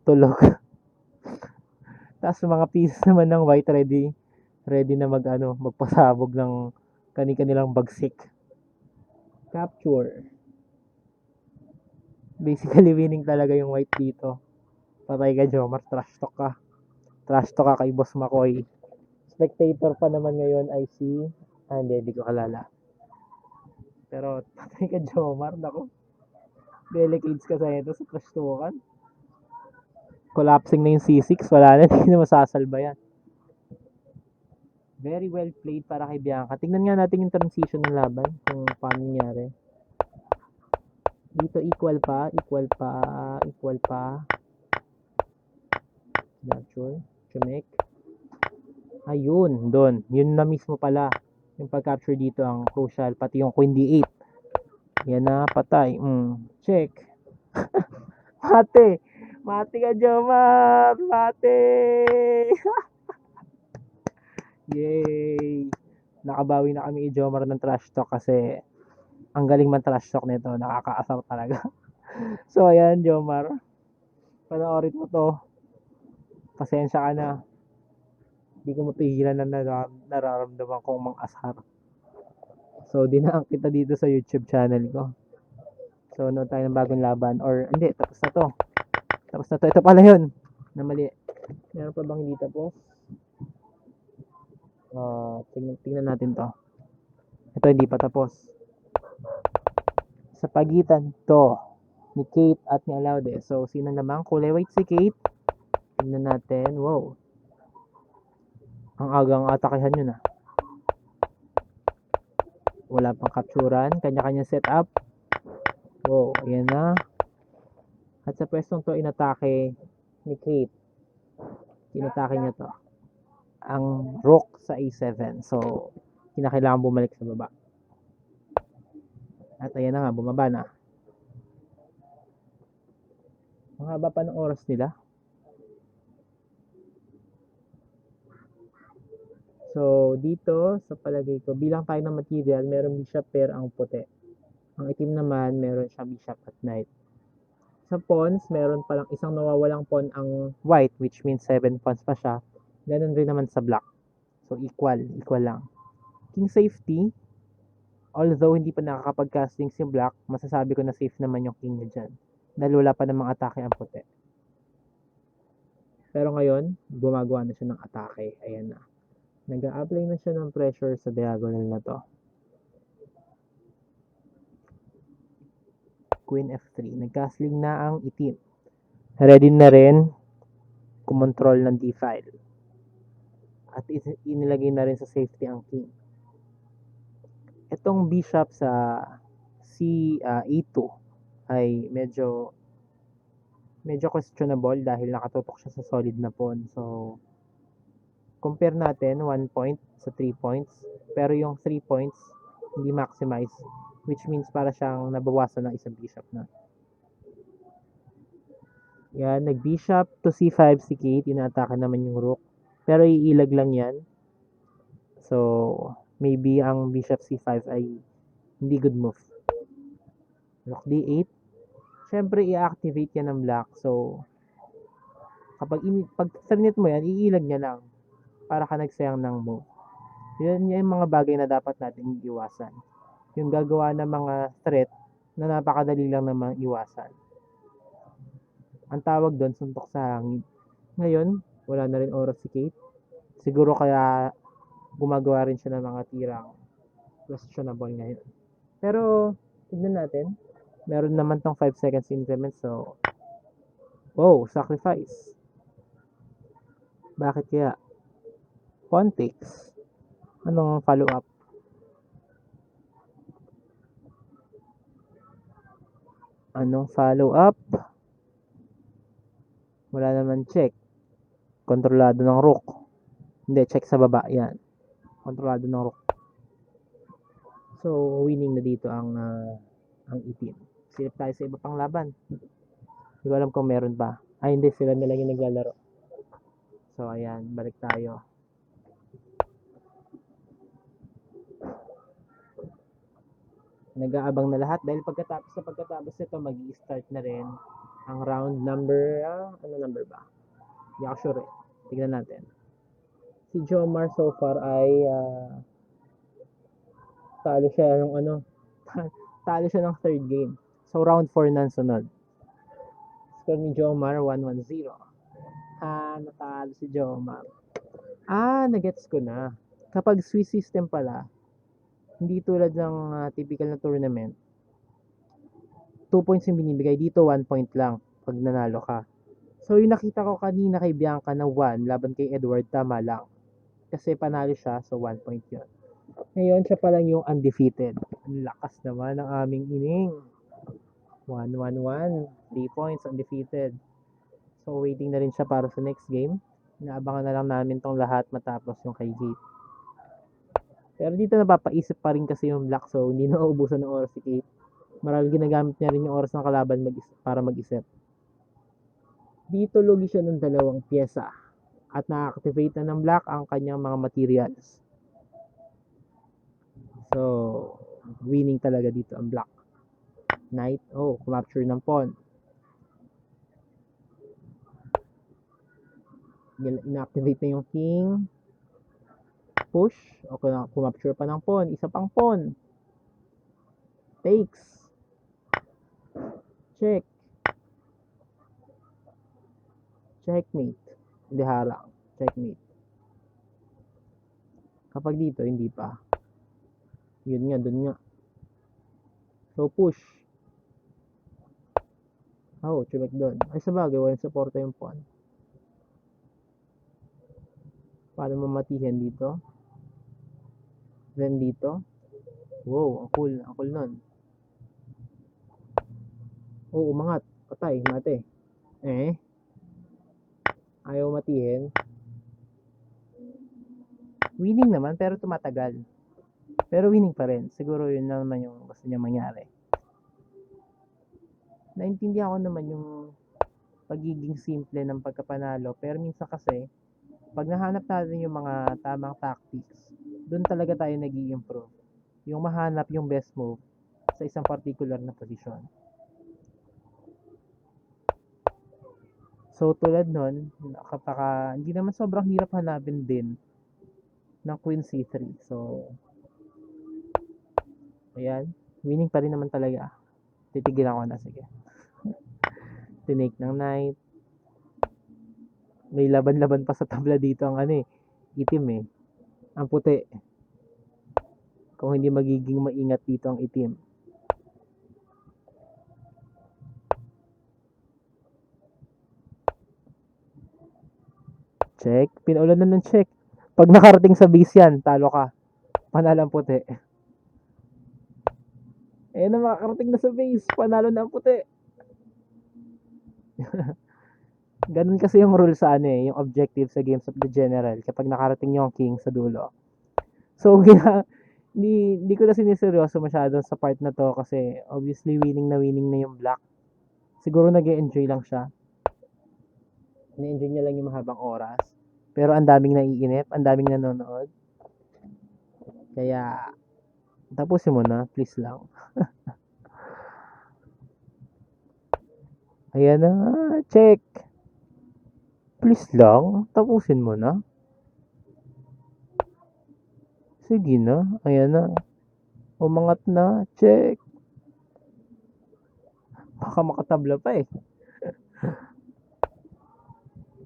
tulog. Tapos mga pieces naman ng white ready na magpasabog ng kani-kanilang bagsik. Capture. Basically, winning talaga yung white dito. Patay ka, Jomar. Trash talk ka. Trash talk ka kay Boss Makoy. Spectator pa naman ngayon ay si... hindi ko kalala. Pero, patay ka, Jomar. Naku. Delicates ka sa ito sa trash talkan. Collapsing na yung C6. Wala na. Hindi na masasalba yan. Very well played para kay Bianca. Tingnan nga natin yung transition ng laban. Kung paano nangyari. Dito equal pa. Capture. Chumek. Ayun, doon. Yun na mismo pala. Yung pag-capture dito ang crucial. Pati yung Queen D8. Yan na, patay. Check. Mate. Mate ka, Jomar. Mate. Yay. Nakabawi na kami i-Jomar ng trash talk kasi ang galing man trash talk nito. Nakakaasar talaga. So, ayan, Jomar. Panoorin mo to. Pasensya ka na. Hindi ko mapigilan na nararamdaman kong mang-asar. So, dinaan kita dito sa YouTube channel ko. So, nood tayo ng bagong laban. Or, hindi, tapos na to. Tapos na to. Ito pala yun. Na mali. Meron pa bang hindi tapos? Tingnan natin to. Ito hindi pa tapos. Sa pagitan to ni Kate at ni Alaude. So, sino naman? Kulay white si Kate. Tingnan natin. Wow. Ang agang atakihan yun ah. Wala pang capturan. Kanya-kanya setup. Wow, ayan na. At sa pwestong to, inatake ni Kate. Inatake niya to. Ang rook sa A7. So, kinakailangan bumalik sa baba. At ayan na nga, bumaba na. Ang haba pa ng oras nila. So, dito, sa palagay ko, bilang tayo ng material, meron bishop pair ang puti. Ang itim naman, meron siyang bishop at knight. Sa pawns, meron palang isang nawawalang pawn ang white, which means 7 pawns pa siya. Ganun rin naman sa black. So, equal lang. King safety, although hindi pa nakakapag-casting si black, masasabi ko na safe naman yung king niya dyan. Dahil wala pa namang atake ang puti. Pero ngayon, gumagawa na siya ng atake. Ayan na. Nag-a-apply na siya ng pressure sa diagonal na to. Queen F3. Nag-castling na ang itim. Ready na rin kumontrol ng D-file. At inilagay na rin sa safety ang king. Itong bishop sa E2 ay medyo questionable dahil nakatutok siya sa solid na pawn. So, compare natin 1 point sa 3 points. Pero yung 3 points, hindi maximize, which means para siyang nabawasan ng isang bishop na. Yan, nag-bishop to c5 si Kate, inaatake naman yung rook. Pero iilag lang yan. So, maybe ang bishop c5 ay hindi good move. Rook d8. Siyempre, i-activate yan ng black. So, pag submit mo yan, iilag niya lang. Para ka nagsayang ng move. Yun yung mga bagay na dapat natin iwasan. Yung gagawa ng mga threat na napakadali lang namang iwasan. Ang tawag doon, suntok sa hangin. Ngayon, wala na rin oras si Kate. Siguro kaya gumagawa rin siya ng mga tirang questionable ngayon. Pero, tignan natin. Meron naman tong 5 seconds increment. So, oh, sacrifice. Bakit kaya? Pawn takes. Anong follow-up? Anong follow-up? Wala naman check. Kontrolado ng rook. Hindi, check sa baba. Yan. Kontrolado ng rook. So, winning na dito ang itim. Silip tayo sa iba pang laban. Hindi ko alam kung meron pa. Ay, hindi. Sila na lang yung naglalaro. So, ayan. Balik tayo. Nag-aabang na lahat dahil pagkatapos nito mag-i-start na rin ang round number, ano number ba? Hindi ako sure eh. Tignan natin. Si Jomar so far ay talo siya ng talo siya ng third game. So round 4 na sunod. Score ni Jomar 1-1-0. Natalo si Jomar. Nagets ko na. Kapag Swiss system pala, hindi tulad ng typical na tournament, 2 points yung binibigay. Dito 1 point lang pag nanalo ka. So yung nakita ko kanina kay Bianca na 1 laban kay Edward, tama lang. Kasi panalo siya, so 1 point yun. Ngayon siya pa lang yung undefeated. Ang lakas naman ng aming ining. 1-1-1. 3 points, undefeated. So waiting na rin siya para sa next game. Inaabangan na lang namin tong lahat matapos yung kay Kate. Pero dito napapaisip pa rin kasi yung black, so hindi na uubusan ng oras si Kate. Marami ginagamit niya rin yung oras ng kalaban para mag-isip. Dito lugi siya ng 2 pyesa at na-activate na ng black ang kanyang mga materials. So, winning talaga dito ang black. Knight, capture ng pawn. Inactivate na yung king. Push, kumapture pa ng pawn. Isa pang pawn. Takes. Check. Checkmate. Hindi harang. Checkmate. Kapag dito, hindi pa. Yun nga, dun nga. So, push. Check doon. Ay, sabagay, walang supporta yung pawn. Paano mamatihin dito? Then dito. Wow, ang cool. Ang cool nun. Umangat. Patay, mate. Ayaw matihin. Winning naman, pero tumatagal. Pero winning pa rin. Siguro yun naman yung gusto niya mangyari. Naintindihan ko naman yung pagiging simple ng pagkapanalo. Pero minsan kasi, pag nahanap natin yung mga tamang tactics, doon talaga tayo nag-i-improve. Yung mahanap yung best move sa isang particular na posisyon. So, tulad nun, hindi naman sobrang hirap hanapin din ng Queen C3. So, ayan. Winning pa rin naman talaga. Titigilan ko na, sige. Tinake ng knight. May laban-laban pa sa tabla dito ang itim ang puti. Kung hindi magiging maingat dito ang itim. Check. Pinaulan na ng check. Pag nakarating sa base yan, talo ka. Panalo ang puti. Na makakarating na sa base, panalo na ang puti. Ganun kasi yung rule sa yung objective sa Games of the General kapag nakarating yung king sa dulo. So, Di ko na siniseryoso masyado sa part na to kasi obviously winning na yung black. Siguro nag-e-enjoy lang siya. Na-enjoy niya lang yung mahabang oras. Pero ang daming naiinip, ang daming nanonood. Kaya, tapusin mo na, please lang. Ayan na, check. Please lang, tapusin mo na. Sige na, ayan na. Umangat na, check. Baka makatabla pa eh.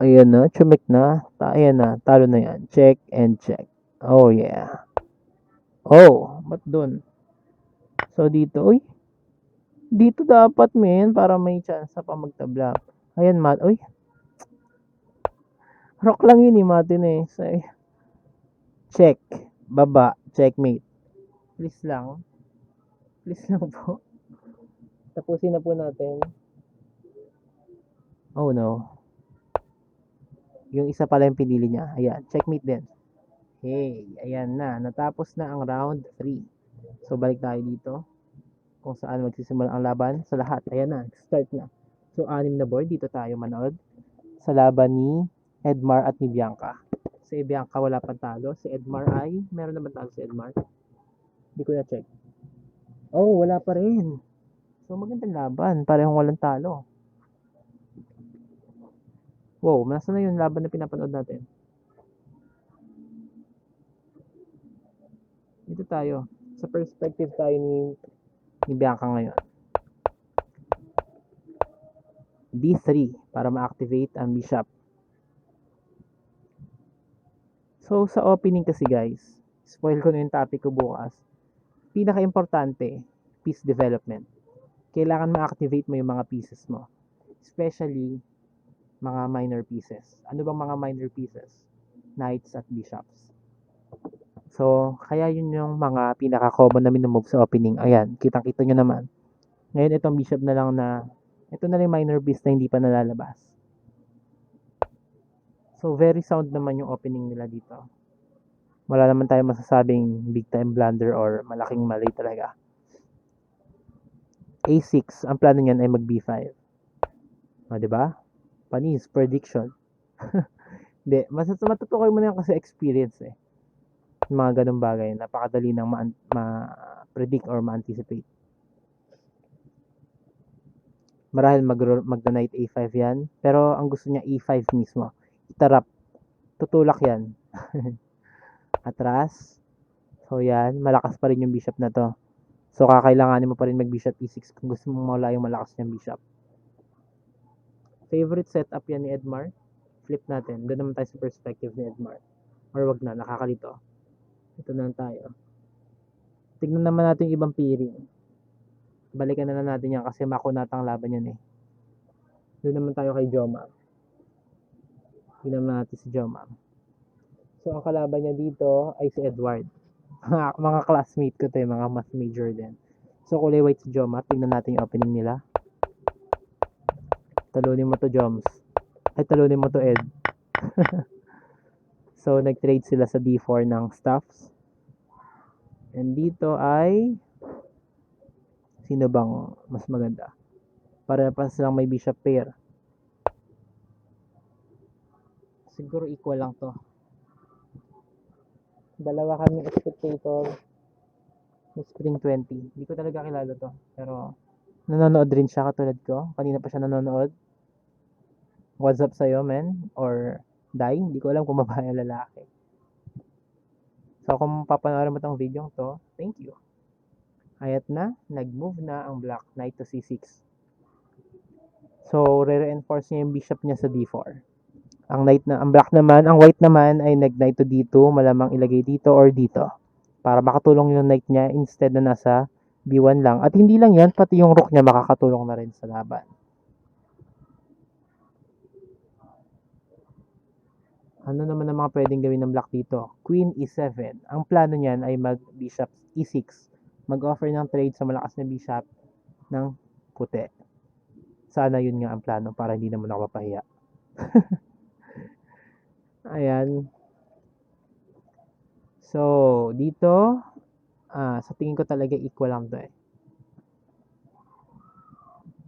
Ayan na, chumek na. Ayan na, talo na yan. Check and check. Oh yeah. Oh, ba't dun? So dito, uy. Dito dapat men, para may chance pa magtabla. Ayan mat, uy. Rock lang yun eh, Martin eh. So, check. Baba, checkmate. Please lang. Please lang po. Tapusin na po natin. Oh no. Yung isa pala yung pinili niya. Ayan, checkmate din. Hey, ayan na. Natapos na ang round 3. So, balik tayo dito. Kung saan magsisimula ang laban sa lahat. Ayan na, start na. So, 6 na board. Dito tayo manood. Sa laban ni Edmar at ni Bianca. Si Bianca wala pang talo. Si Edmar ay, meron naman talo si Edmar. Hindi ko na check. Oh, wala pa rin. So, magandang laban. Parehong walang talo. Wow, nasa na yung laban na pinapanood natin? Dito tayo. Sa perspective tayo ni Bianca ngayon. D3 para ma-activate ang bishop. So, sa opening kasi guys, spoil ko na yung topic ko bukas. Pinaka-importante, piece development. Kailangan ma-activate mo yung mga pieces mo. Especially, mga minor pieces. Ano bang mga minor pieces? Knights at bishops. So, kaya yun yung mga pinaka-common na minumove sa opening. Ayan, kitang-kita nyo naman. Ngayon, itong bishop na lang na, ito na lang minor piece na hindi pa nalalabas. So, very sound naman yung opening nila dito. Wala naman tayong masasabing big time blunder or malaking mali talaga. A6, ang plano niyan ay mag B5. O, diba? Panis, prediction. Hindi, matutukoy mo na yan kasi experience eh. Mga ganong bagay, napakadali nang ma-predict or ma-anticipate. Marahil mag-knight A5 yan, pero ang gusto niya E5 mismo. Itarap. Tutulak yan. Atras. So yan, malakas pa rin yung bishop na to. So kakailanganin mo pa rin mag-bishop E6 kung gusto mong mawala yung malakas niyang bishop. Favorite setup yan ni Edmar. Flip natin. Doon naman tayo sa perspective ni Edmar. Or wag na, nakakalito. Ito na lang tayo. Tignan naman natin yung ibang piring. Balikan na lang natin yan kasi makunatang laban yan eh. Doon naman tayo kay Jomar. Tignan natin si Jomar. So ang kalaban niya dito ay si Edward. Mga classmate ko to eh, mga math major din. So kulay white si Jomar. Tignan natin yung opening nila. Talunin mo to Joms. Ay talunin mo to Ed. So nag-trade sila sa D4 ng stuffs. And dito ay sino bang mas maganda? Para pa silang may bishop pair. Siguro equal lang to. Dalawa kami spectator ni Spring 20. Hindi ko talaga kilala to. Pero nanonood rin siya katulad ko. Kanina pa siya nanonood. What's up sa'yo, men? Or Dai? Hindi ko alam kung babae o lalaki. So kung papanoorin mo tong video to, thank you. Ayat na, nag-move na ang black knight to C6. So re-reinforce niya yung bishop niya sa D4. Ang white naman ay nag-knight to D2, malamang ilagay dito or dito para makatulong yung knight niya instead na nasa B1 lang. At hindi lang yan, pati yung rook niya makakatulong na rin sa laban. Ano naman ang mga pwedeng gawin ng black dito? Queen E7. Ang plano niyan ay mag-bishop E6. Mag-offer ng trade sa malakas na bishop ng puti. Sana yun nga ang plano para hindi naman ako mapahiya. Ayan. So, dito, Sa tingin ko talaga equal lang to eh.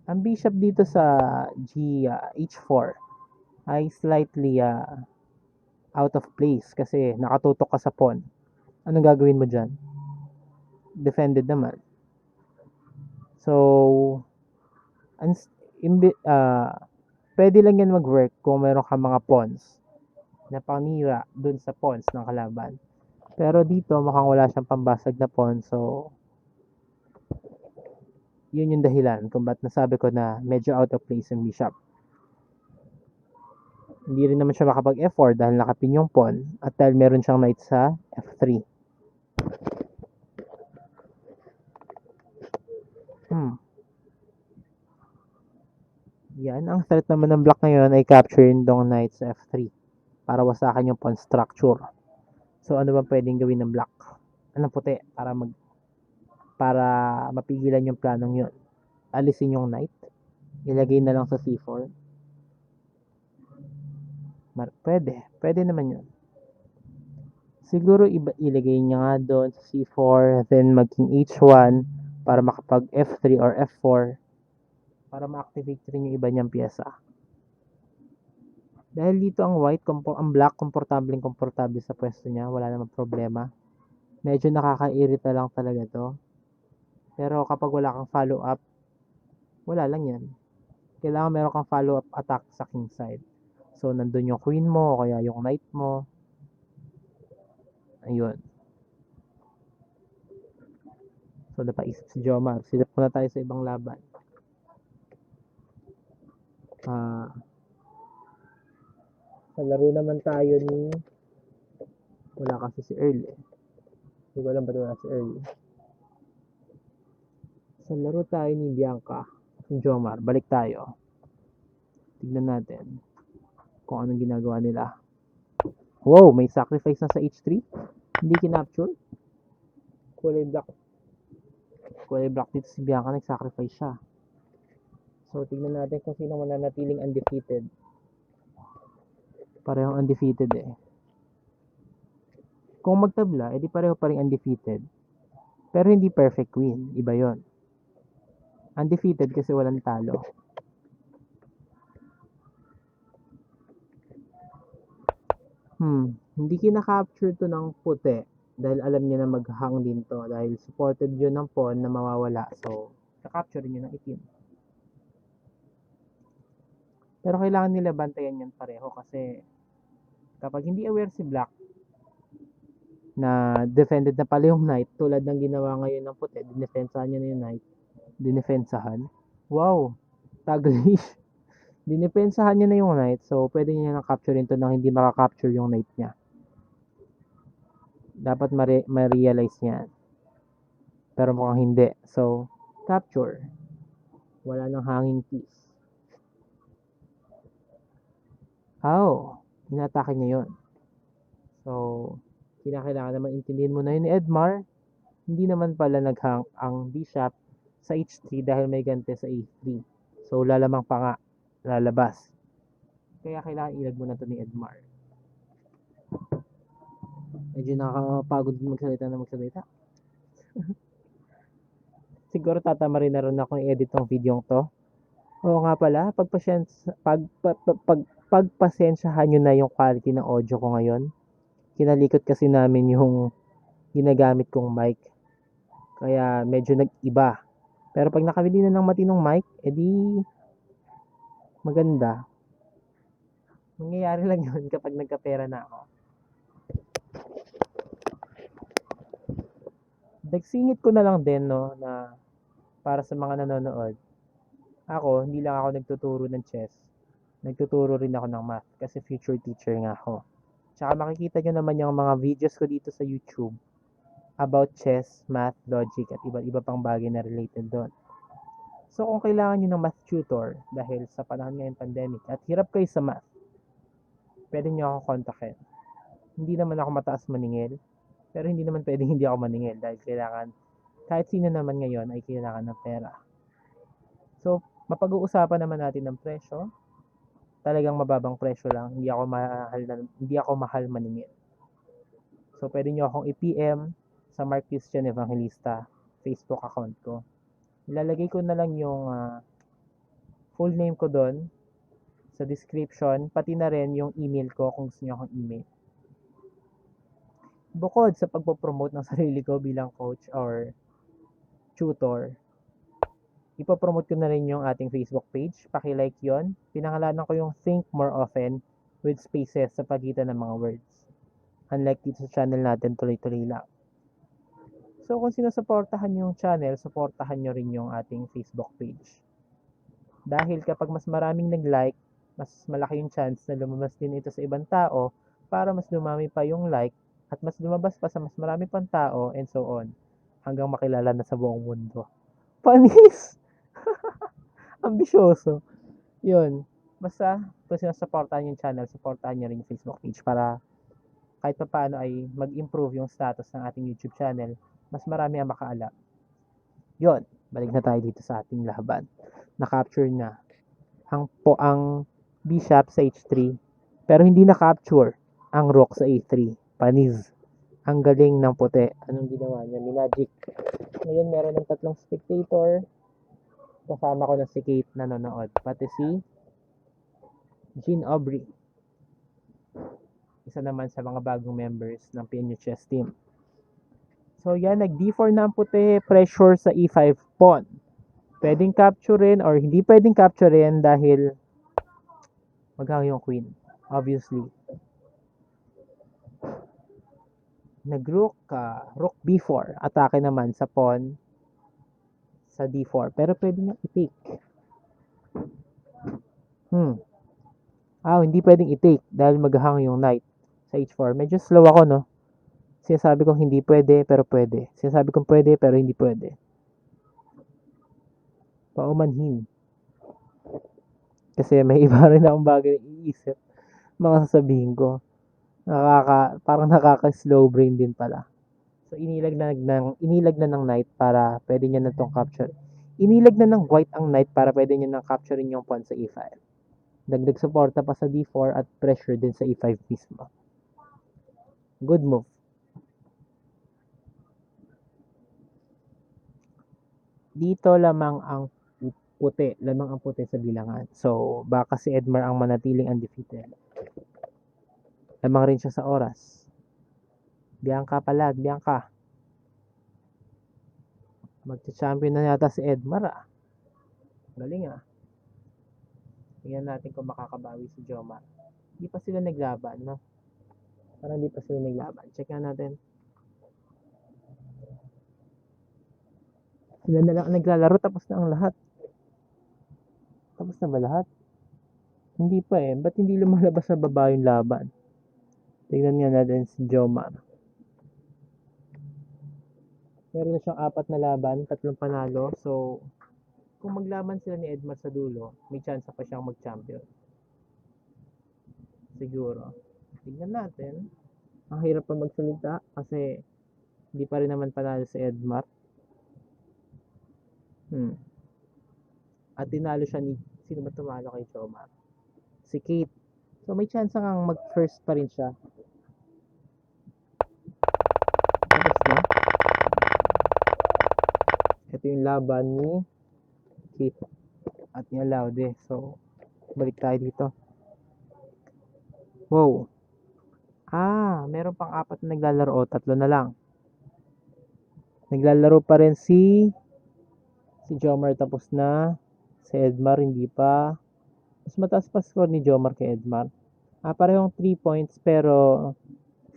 Ang bishop dito sa H4 ay slightly out of place kasi nakatutok ka sa pawn. Anong gagawin mo dyan? Defended naman. So, pwede lang yan mag-work kung meron ka mga pawns na panira dun sa pawns ng kalaban. Pero dito, mukhang wala siyang pambasag na pawn. So, yun yung dahilan kung ba't nasabi ko na medyo out of place yung bishop. Hindi rin naman siya makapag F4 dahil nakapin yung pawn at dahil meron siyang knight sa F3. Yan, ang threat naman ng black ngayon ay capturing dong knight sa F3 para wasakan yung pawn structure. So, ano ba pwedeng gawin ng black? Anong puti para mapigilan yung planong yun? Alisin yung knight, ilagay na lang sa C4. Pwede naman yun. Siguro ilagay niya nga doon sa C4, then maging H1 para makapag F3 or F4 para ma-activate rin yung iba niyang pyesa. Dahil dito ang black, komportable sa pwesto niya, wala namang problema. Medyo nakakairita lang talaga to. Pero kapag wala kang follow-up, wala lang yan. Kailangan meron kang follow-up attack sa king side. So, nandun yung queen mo, o kaya yung knight mo. Ayun. So, napaisip si Jomar. Silip muna tayo sa ibang laban. Sa laro naman tayo ni... Wala kasi si Earl eh. Hindi ko alam ba't wala si Earl. Sa laro tayo ni Bianca. Si Jomar. Balik tayo. Tignan natin kung anong ginagawa nila. Wow, may sacrifice na sa H3. Hindi kinapture. Kulay black dito si Bianca, nag-sacrifice siya. So, tignan natin kung sino mananatiling undefeated. Parehong undefeated eh. Kung magtabla, edi pareho pa rin undefeated. Pero hindi perfect win. Iba yon. Undefeated kasi walang talo. Hindi kinakapture to ng puti dahil alam niya na mag-hang din to dahil supported yun ng pawn na mawawala. So, kakapture niya ng itim. Pero kailangan nila bantayan yan pareho kasi kapag hindi aware si black na defended na pala yung knight tulad ng ginawa ngayon ng puti, dinefensahan niya na yung knight. Dinefensahan. Wow! Taglish. Dinefensahan niya na yung knight. So, pwede niya nang capturein to nang hindi makakapture yung knight niya. Dapat ma-realize niya. Pero mukhang hindi. So, capture. Wala nang hanging piece. Inatake niya yun. So, kinakailangan naman intindihin mo na yun ni Edmar. Hindi naman pala naghang ang bishop sa H3 dahil may gante sa A3. So, lalamang pa nga. Lalabas. Kaya kailangan ilag mo na to ni Edmar. Medyo nakakapagod magsalita. Siguro tatama rin na rin ako i-edit tong video to. Oo nga pala, pagpasensyahan nyo na yung quality ng audio ko ngayon. Kinalikot kasi namin yung ginagamit kong mic. Kaya medyo nag-iba. Pero pag nakabili na ng matinong mic, edi maganda. Mangyayari lang yun kapag nagkapera na ako. Nagsingit ko na lang din no, na para sa mga nanonood. Ako, hindi lang ako nagtuturo ng chess. Nagtuturo rin ako ng math kasi future teacher nga ako. Tsaka makikita nyo naman yung mga videos ko dito sa YouTube about chess, math, logic, at iba pang bagay na related doon. So, kung kailangan nyo ng math tutor dahil sa panahon ngayon pandemic at hirap kayo sa math, pwede nyo akong kontakin. Hindi naman ako mataas maningil, pero hindi naman pwedeng hindi ako maningil dahil kailangan, kahit sino naman ngayon ay kailangan ng pera. So, mapag-uusapan naman natin ng presyo. Talagang mababang presyo lang, hindi ako mahal maningil. So, pwede nyo akong i-PM sa Mark Christian Evangelista Facebook account ko. Ilalagay ko na lang yung full name ko doon sa description, pati na rin yung email ko kung gusto niyo akong email. Bukod sa pagpo-promote ng sarili ko bilang coach or tutor, ipopromote ko na rin yung ating Facebook page. Paki-like yon. Pinangalanan ko yung Think More Often with spaces sa pagitan ng mga words. Unlike dito sa channel natin, tuloy-tuloy lang. So kung sinusuportahan yung channel, suportahan nyo rin yung ating Facebook page. Dahil kapag mas maraming nag-like, mas malaki yung chance na lumabas din ito sa ibang tao para mas dumami pa yung like at mas lumabas pa sa mas marami pang tao and so on hanggang makilala na sa buong mundo. Panis! Ambisyoso. Yun. Basta kung sinusuportahan yung channel, supportahan nyo rin yung Facebook page para kahit pa paano ay mag-improve yung status ng ating YouTube channel, mas marami ang makaalam. Yun, balik na tayo dito sa ating laban. Na-capture na ang bishop sa h3, pero hindi na-capture ang rook sa a3. Panis. Ang galing ng puti. Anong ginawa niya? Minagic. Ngayon meron ng 3 spectator. Kasama ko na si Kate nanonood. Pati si Jean Aubrey. Isa naman sa mga bagong members ng PNU Chess Team. So yan, nag D4 na ang puti, pressure sa E5 pawn. Pwedeng capturein or hindi pwedeng capturein dahil magkakaroon yung queen. Obviously. Nag-rook rook B4. Atake naman sa pawn sa D4. Pero pwede niyang i-take. Hindi pwedeng i-take dahil maghahang yung knight sa H4. Medyo slow ako, no? Sinasabi kong hindi pwede, pero pwede. Sinasabi kong pwede, pero hindi pwede. Paumanhin. Kasi may iba rin akong bagay na iisip. Mga sasabihin ko. Parang nakaka-slow brain din pala. So, inilag na ng knight para pwede niya na itong capture. Inilag na ng white ang knight para pwede niya nang capturein yung pawn sa E5. Dagdag suporta pa sa D4 at pressure din sa E5 mismo. Good move. Dito lamang ang puti sa bilangan. So, baka si Edmar ang manatiling undefeated. Lamang rin siya sa oras. Bianca. Magcha-champion na yata si Edmar, Galing, Tingnan natin kung makakabawi si Jomar. Hindi pa sila naglaban, no? Parang hindi pa sila naglaban. Check nga natin. Sila na lang naglalaro, tapos na ang lahat. Tapos na ba lahat? Hindi pa Ba't hindi lumalabas sa baba yung laban? Tingnan nga natin si Jomar. Meron na siyang 4 na laban, 3 panalo. So, kung maglaban sila ni Edmar sa dulo, may chance pa siyang mag-champion. Siguro. Tingnan natin. Ang hirap pa magsalita kasi hindi pa rin naman panalo si Edmar. At tinalo siya ni, sino ba tumalo kay Jomar? Si Kate. So may chance kang mag-first pa rin siya. Tapos na. Ito yung laban ni Kate at ni Laude. So, balik tayo dito. Wow. Meron pang 4 na naglalaro. 3 na lang. Naglalaro pa rin si Jomar, tapos na. Si Edmar hindi pa. Mas mataas pa score ni Jomar kay Edmar. Parehong 3 points pero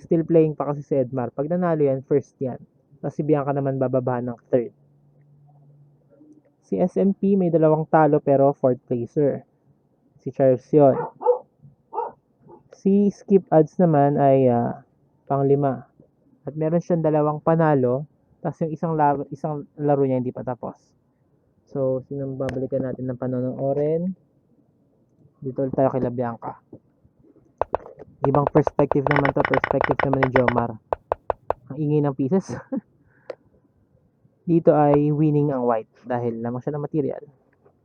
still playing pa kasi si Edmar. Pag nanalo yan, first yan. Tapos si Bianca naman bababa ng third. Si SNP may 2 talo pero 4th placer. Si Charles yun. Si Skip Ads naman ay pang-5. At meron siyang 2 panalo. Tapos yung isang laro niya hindi pa tapos. So, sinong babalikan natin ng panonoorin? Dito ulit tayo kay La Bianca. Ibang perspective naman to. Perspective naman ni Jomar. Ang ingay ng pieces. Dito ay winning ang white dahil lamang siya ng material.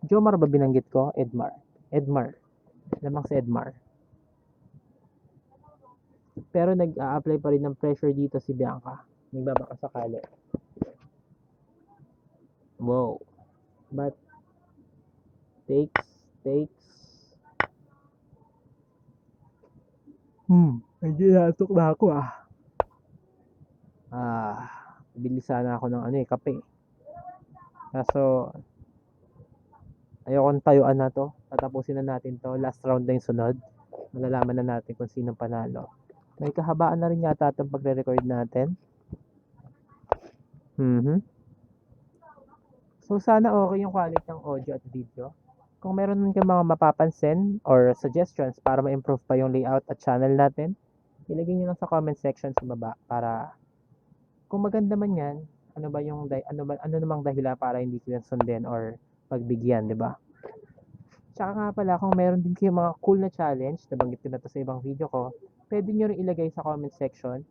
Jomar ba binanggit ko? Edmar. Lamang si Edmar. Pero nag-a-apply pa rin ng pressure dito si Bianca. Nagbabaka sakali. Wow. But, takes. Medyo natok na ako bili sana ako ng kape. Kaso, ayokong tayuan na to. Tatapusin na natin to. Last round na yung sunod. Malalaman na natin kung sinong panalo. May kahabaan na rin yata itong pagre-record natin. So, sana okay yung quality ng audio at video. Kung meron man kayong mga mapapansin or suggestions para ma-improve pa yung layout at channel natin, ilagay nyo lang sa comment section sa baba para kung maganda man yan, ano namang dahilan para hindi ko yan sundin or pagbigyan, di ba? Tsaka nga pala, kung meron din kayong mga cool na challenge, nabanggit ko na to sa ibang video ko, pwede nyo rin ilagay sa comment section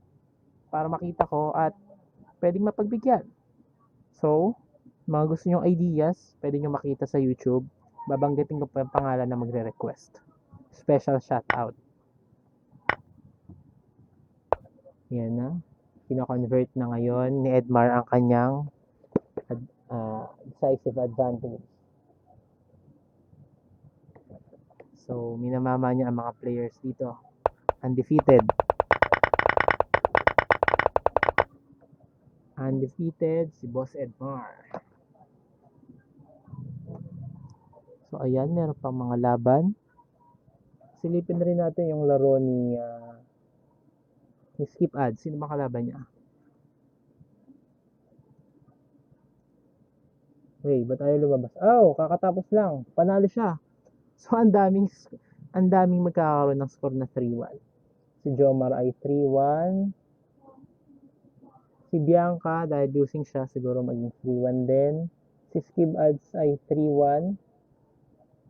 para makita ko at pwedeng mapagbigyan. So, mga gusto nyong ideas, pwede nyo makita sa YouTube. Babanggitin ko pa yung pangalan na magre-request. Special shoutout. Yan na. Kino-convert na ngayon ni Edmar ang kanyang decisive advantage. So, minamama niya ang mga players dito. Undefeated. Undefeated si Boss Edmar. So, ayan, meron pang mga laban. Silipin na rin natin yung laro ni Skip Ads. Sino ba kalaban niya? Wait, ba't ayaw lumabas? Kakatapos lang. Panalo siya. So, ang daming magkakaroon ng score na 3-1. Si Jomar ay 3-1. Si Bianca, dahil losing siya, siguro maging 3-1 din. Si Skip Ads ay 3-1.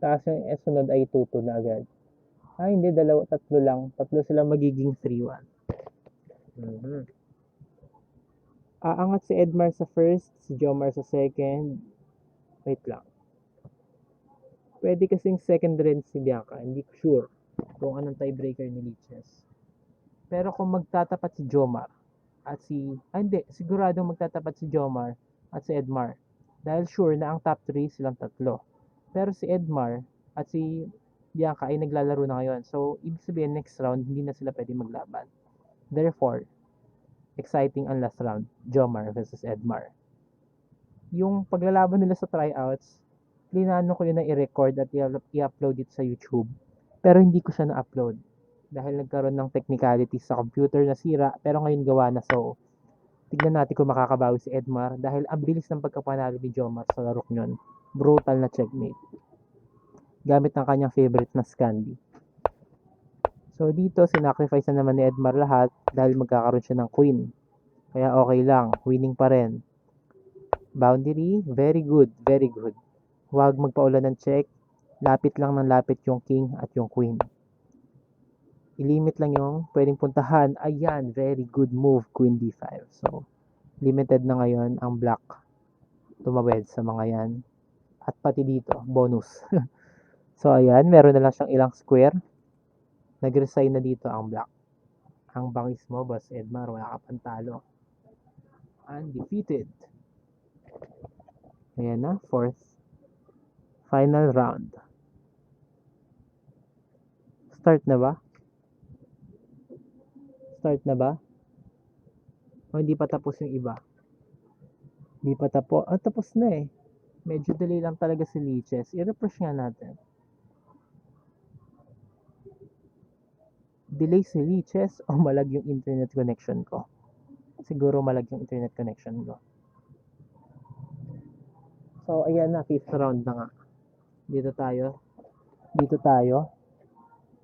Tapos yung sunod ay 2-2 na agad. Hindi, tatlo lang. Tatlo silang magiging 3-1. Aangat si Edmar sa first, si Jomar sa second. Wait lang. Pwede kasing second rin si Bianca. Hindi ko sure kung anong tiebreaker ni Liches. Pero kung magtatapat si Jomar at siguradong magtatapat si Jomar at si Edmar. Dahil sure na ang top 3 silang tatlo. Pero si Edmar at si Bianca ay naglalaro na ngayon. So, ibig sabihin next round, hindi na sila pwede maglaban. Therefore, exciting ang last round. Jomar versus Edmar. Yung paglalaban nila sa tryouts, plinano ko yun na i-record at i-upload it sa YouTube. Pero hindi ko siya na-upload. Dahil nagkaroon ng technicalities sa computer na sira, pero ngayon gawa na. So, tignan natin kung makakabawi si Edmar dahil ang bilis ng pagkapanalo ni Jomar sa larok nyon. Brutal na checkmate. Gamit ng kanyang favorite na Scandi. So, dito, sinacrifice na naman ni Edmar lahat dahil magkakaroon siya ng queen. Kaya okay lang, winning pa rin. Boundary, very good, very good. Huwag magpaulan ng check. Lapit lang ng lapit yung king at yung queen. I-limit lang yung pwedeng puntahan. Ayan, very good move, queen d5. So, limited na ngayon ang black. Tumawid sa mga yan. At pati dito, bonus. So, ayan, meron na lang siyang ilang square. Nag-resign na dito ang black. Ang bangis mo, Boss Edmar, wala ka pantalo. Undefeated. Ayan na, fourth. Final round. Start na ba? O hindi pa tapos yung iba? Hindi pa tapos. Tapos na eh. Medyo delay lang talaga si Liches. I-refresh nga natin. Delay si Liches o malag yung internet connection ko? Siguro malag yung internet connection ko. So, ayan na. 5th round na nga. Dito tayo.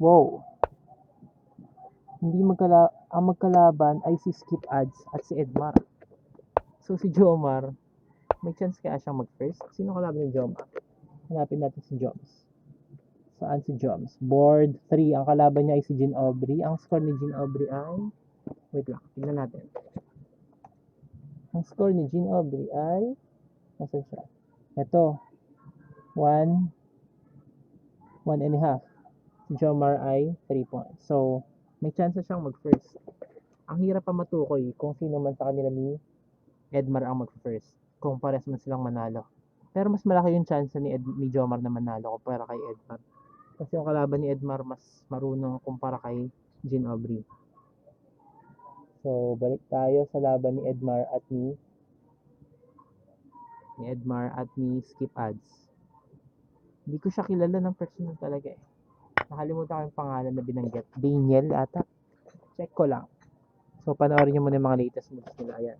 Wow. Ang magkalaban ay si Skip Ads at si Edmar. So, si Jomar, may chance kaya siyang mag-first? Sino kalaban ni Jomar? Hanapin natin si Joms. Saan si Joms? Board 3. Ang kalaban niya ay si Jean Aubrey. Ang score ni Jean Aubrey ay... Wait lang, tingnan natin. Ang score ni Jean Aubrey ay... Nasaan siya? Ito. 1 and a half. Si Jomar ay 3 points. So, may chance siyang mag-first. Ang hirap pa matukoy kung sino man sa kanila ni Edmar ang mag-first. Kung pares man silang manalo. Pero mas malaki yung chance ni Jomar na manalo kumpara kay Edmar. Kasi yung kalaban ni Edmar mas marunong kumpara kay Jean Aubrey. So, balik tayo sa laban ni Edmar at ni Skip Ads. Hindi ko siya kilala ng personal talaga eh. Nakalimutan ko yung pangalan na binanggit. Daniel ata. Check ko lang. So, panoorin nyo muna yung mga latest moves nila. Ayan.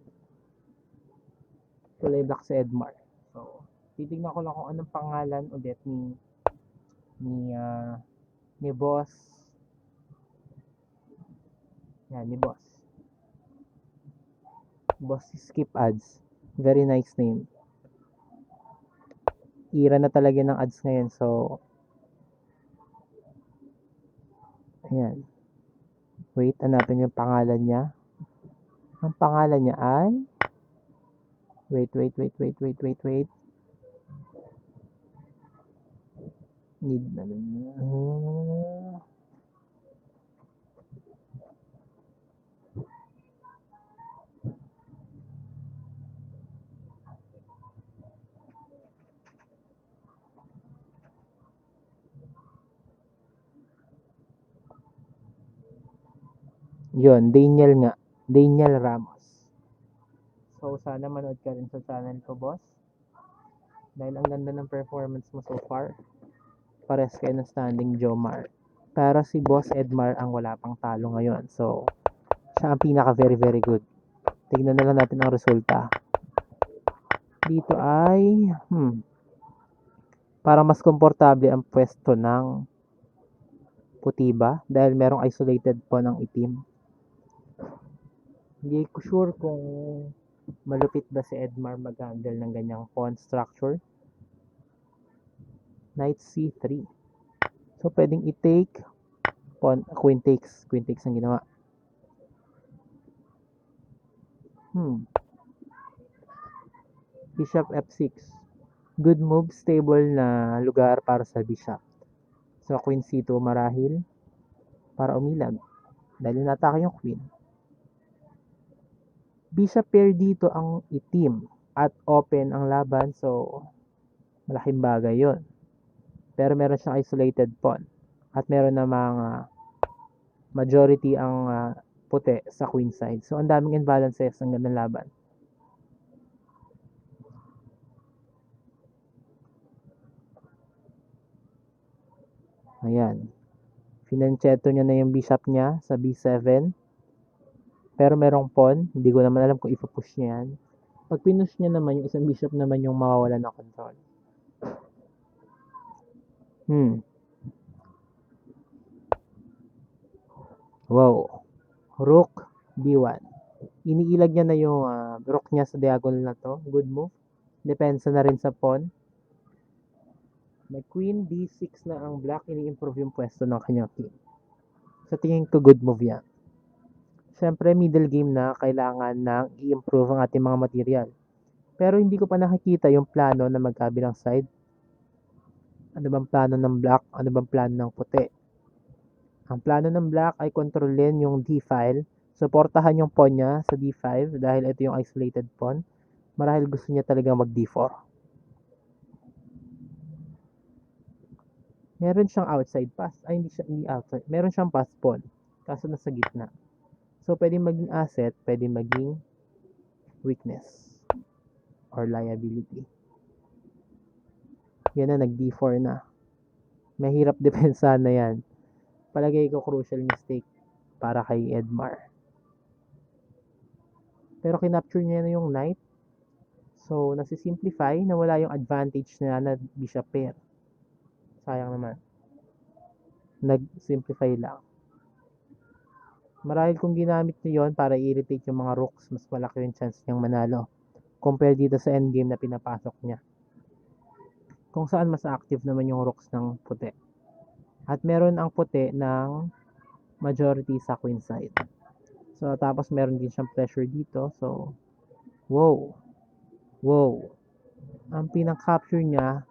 Kulay black sa Edmar. So, titignan ko lang kung anong pangalan ulit ni Boss. Yan, ni Boss. Boss Skip Ads. Very nice name. Ira na talaga ng ads ngayon. So, ayan. Wait, hanapin yung pangalan niya. Ang pangalan niya ay Wait. Need na. Yun, Daniel nga. Daniel Ramos. So, sana manood ka rin sa channel ko, boss. Dahil ang ganda ng performance mo so far. Pares kayo ng standing Jomar. Pero si Boss Edmar ang wala pang talo ngayon. So, siya ang pinaka very very good. Tignan na lang natin ang resulta. Dito ay para mas komportable ang pwesto ng puti ba? Dahil merong isolated po ng itim. Hindi ko sure kung malupit ba si Edmar mag-handle ng ganyang pawn structure. Knight C3. So, pwedeng i-take pawn, queen takes ang ginawa. Bishop F6. Good move, stable na lugar para sa bishop. So, queen C2 marahil para umilag. Dahil natake yung queen. Bishop pair dito ang itim at open ang laban. So, malaking bagay yon. Pero meron siyang isolated pawn. At meron na mga majority ang puti sa queen side. So, ang daming imbalances ang gandang laban. Ayan. Financheto niya na yung bishop niya sa B7. Pero merong pawn. Hindi ko naman alam kung ipapush niya yan. Pag pinush niya naman, yung isang bishop naman yung mawawala ng control. Wow. Rook B1. Iniilag niya na yung rook niya sa diagonal na to. Good move. Depensa na rin sa pawn. May queen D6 na ang black. Ini-improve yung pwesto ng kanyang king. Sa tingin ko, good move yan. Siyempre, middle game na kailangan na i-improve ang ating mga material. Pero hindi ko pa nakikita yung plano na magkabilang side. Ano bang plano ng black? Ano bang plano ng puti? Ang plano ng black ay kontrolin yung D-file. Suportahan yung pawn niya sa D5 dahil ito yung isolated pawn. Marahil gusto niya talaga mag D4. Meron siyang outside pass. Ay, hindi outside. Meron siyang pass pawn. Kaso nasa gitna. So, pwedeng maging asset, pwedeng maging weakness or liability. Yan na, nag-D4 na. Mahirap depensa na yan. Palagay ko crucial mistake para kay Edmar. Pero kinapture niya na yung knight. So, nasisimplify na wala yung advantage na bishop pair. Sayang naman. Nag-simplify lang. Marahil kung ginamit niyo yon para i-irritate yung mga rooks, mas malaki yung chance niyang manalo. Compare dito sa endgame na pinapasok niya. Kung saan mas active naman yung rooks ng puti. At meron ang puti ng majority sa queen side. So, tapos meron din siyang pressure dito. So, wow. Ang pinang-capture niya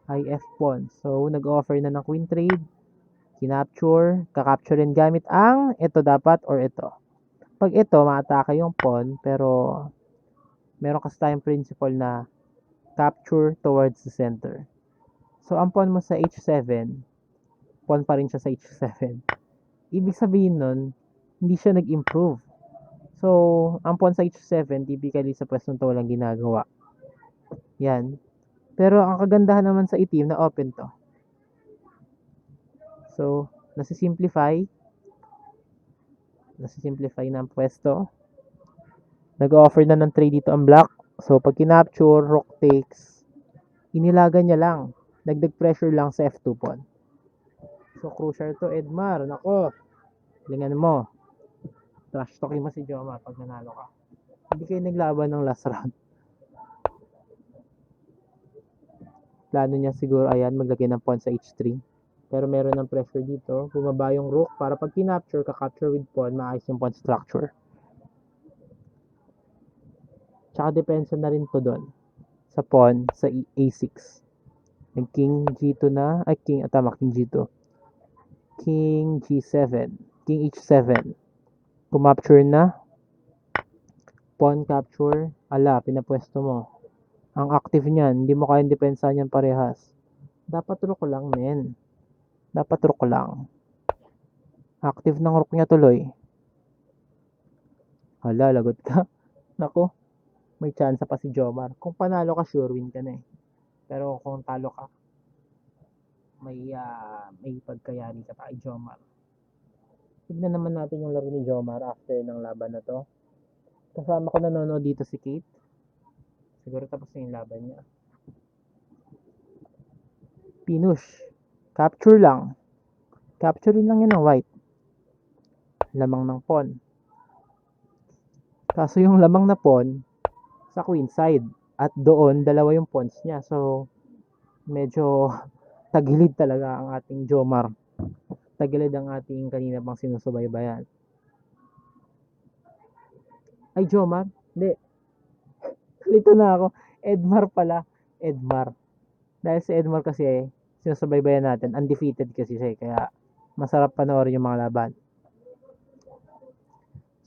ay F-pawn. So, nag-offer na ng queen trade. Kinapture. Kakapture rin gamit ang ito dapat or ito. Pag ito, maatake yung pawn, pero meron kasi tayong principle na capture towards the center. So, ang pawn mo sa h7, pawn pa rin siya sa h7. Ibig sabihin nun, hindi siya nag-improve. So, ang pawn sa h7, typically sa pwestong to walang ginagawa. Yan. Pero ang kagandahan naman sa itim na open to. So, nasisimplify ng pwesto. Nag-offer na ng 3 dito ang black. So, pag kinapture, rook takes, inilagan niya lang. Dagdag pressure lang sa f2 pawn. So, crucial to, Edmar. Nako, lingan mo. Trash talking mo si Joma pag nanalo ka. Hindi kayo naglaban ng last round. Plano niya siguro, ayan, maglagay ng pawn sa h3. Pero meron ng pressure dito. Bumaba yung rook para pag kinapture, ka-capture with pawn, maayos yung pawn structure. Tsaka depensa na rin to doon sa pawn sa a6. Nag king g2 na, ay king, tama, king g2. King g7, king h7. Kumapture na. Pawn capture, ala, pinapwesto mo. Ang active niyan, hindi mo kayang depensahan yan parehas. Dapat rook lang, men. Dapat rook lang. Active ng rook niya tuloy. Hala, lagot ka. Nako, may chance pa si Jomar. Kung panalo ka, sure win ka na eh. Pero kung talo ka, may pagkayari ka pa kay Jomar. Tignan naman natin yung laro ni Jomar after ng laban na to. Kasama ko nanonood dito si Kate. Siguro tapos na yung laban niya. Pinush. Capture lang. Capturein lang yan ng white. Lamang ng pawn. Kaso yung lamang na pawn sa queen side. At doon, dalawa yung pawns niya. So, medyo tagilid talaga ang ating Jomar. Tagilid ang ating kanina pang sinusubaybayan. Ay, Jomar? Hindi. Lito na ako. Edmar pala. Edmar. Dahil si Edmar kasi, sinusubaybayan natin. Undefeated kasi siya. Kaya, masarap panoorin yung mga laban.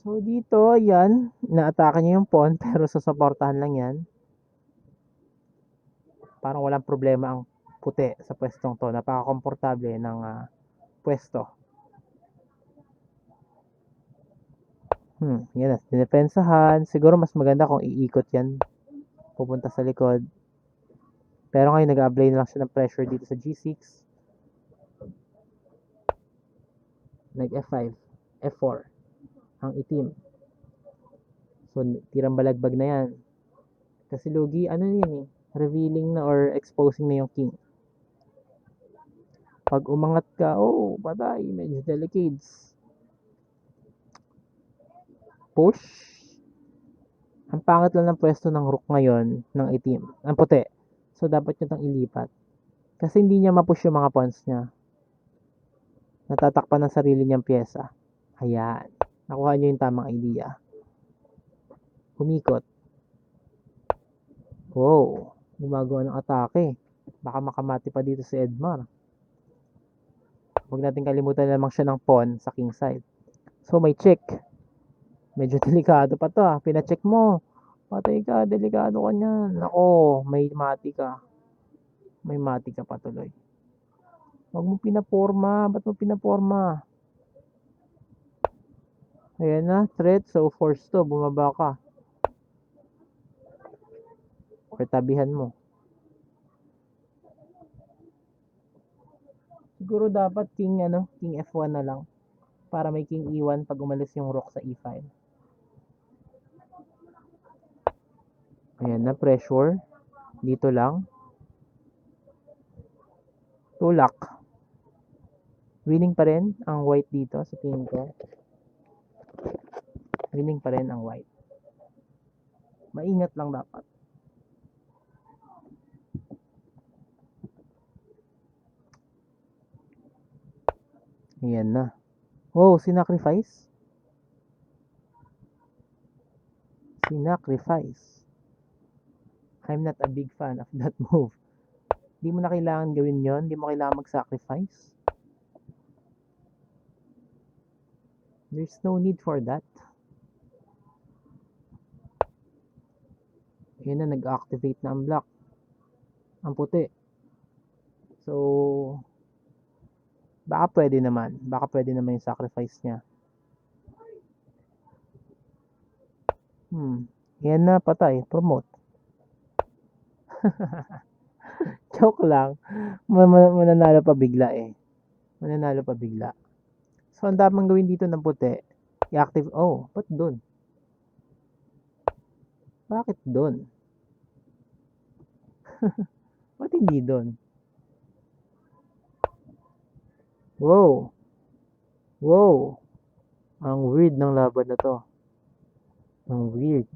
So, dito, yan. Naatake niya yung pawn, pero susuportahan lang yan. Parang walang problema ang puti sa pwestong to. Napaka-komportable ng pwesto. Yan na. Dinepensahan. Siguro mas maganda kung iikot yan. Pupunta sa likod. Pero ngayon, nag-apply na lang siya ng pressure dito sa G6. Nag-F5. F4. Ang itim. So, tirang balagbag na yan. Kasi lugi, ano yan eh. Revealing na or exposing na yung king. Pag umangat ka, oh, patay. Medyo delicates. Push. Ang pangit lang ng pwesto ng rook ngayon, ng itim. Ang puti. So, dapat nyo itong ilipat. Kasi hindi niya mapush yung mga pawns niya. Natatakpan ng sarili niyang pyesa. Ayan. Nakuha niyo yung tamang idea. Umikot. Wow. Gumagawa ng atake. Baka makamati pa dito si Edmar. Huwag natin kalimutan lamang siya ng pawn sa king side. So, may check. Medyo delikado pa to ah. Pina-check mo. Patay ka, delikado ka niyan. Nako, may mati ka. May mati ka pa tuloy. Huwag mo pinaporma. Ba't mo pinaporma? Ayan na, threat. So, force to. Bumaba ka. Or tabihan mo. Siguro dapat king F1 na lang. Para may king E1 pag umalis yung rook sa E5. Ayan na, pressure. Dito lang. Tulak. Winning pa rin ang white dito sa tingin ko. Winning pa rin ang white. Maingat lang dapat. Ayan na. Oh, sinacrifice. Sinacrifice. I'm not a big fan of that move. Di mo na kailangan gawin yon. Di mo kailangan mag-sacrifice. There's no need for that. Yan na, nag-activate na ang black. Ang puti. So, baka pwede naman. Baka pwede naman yung sacrifice niya. Yan na, patay. Promote. Joke lang. Mananalo pa bigla eh. Mananalo pa bigla. So, ang dapat gawin dito ng puti, i-active. Oh, ba't dun? Bakit dun? Ba't hindi dun? Wow. Wow. Ang weird ng laban na to. Ang weird.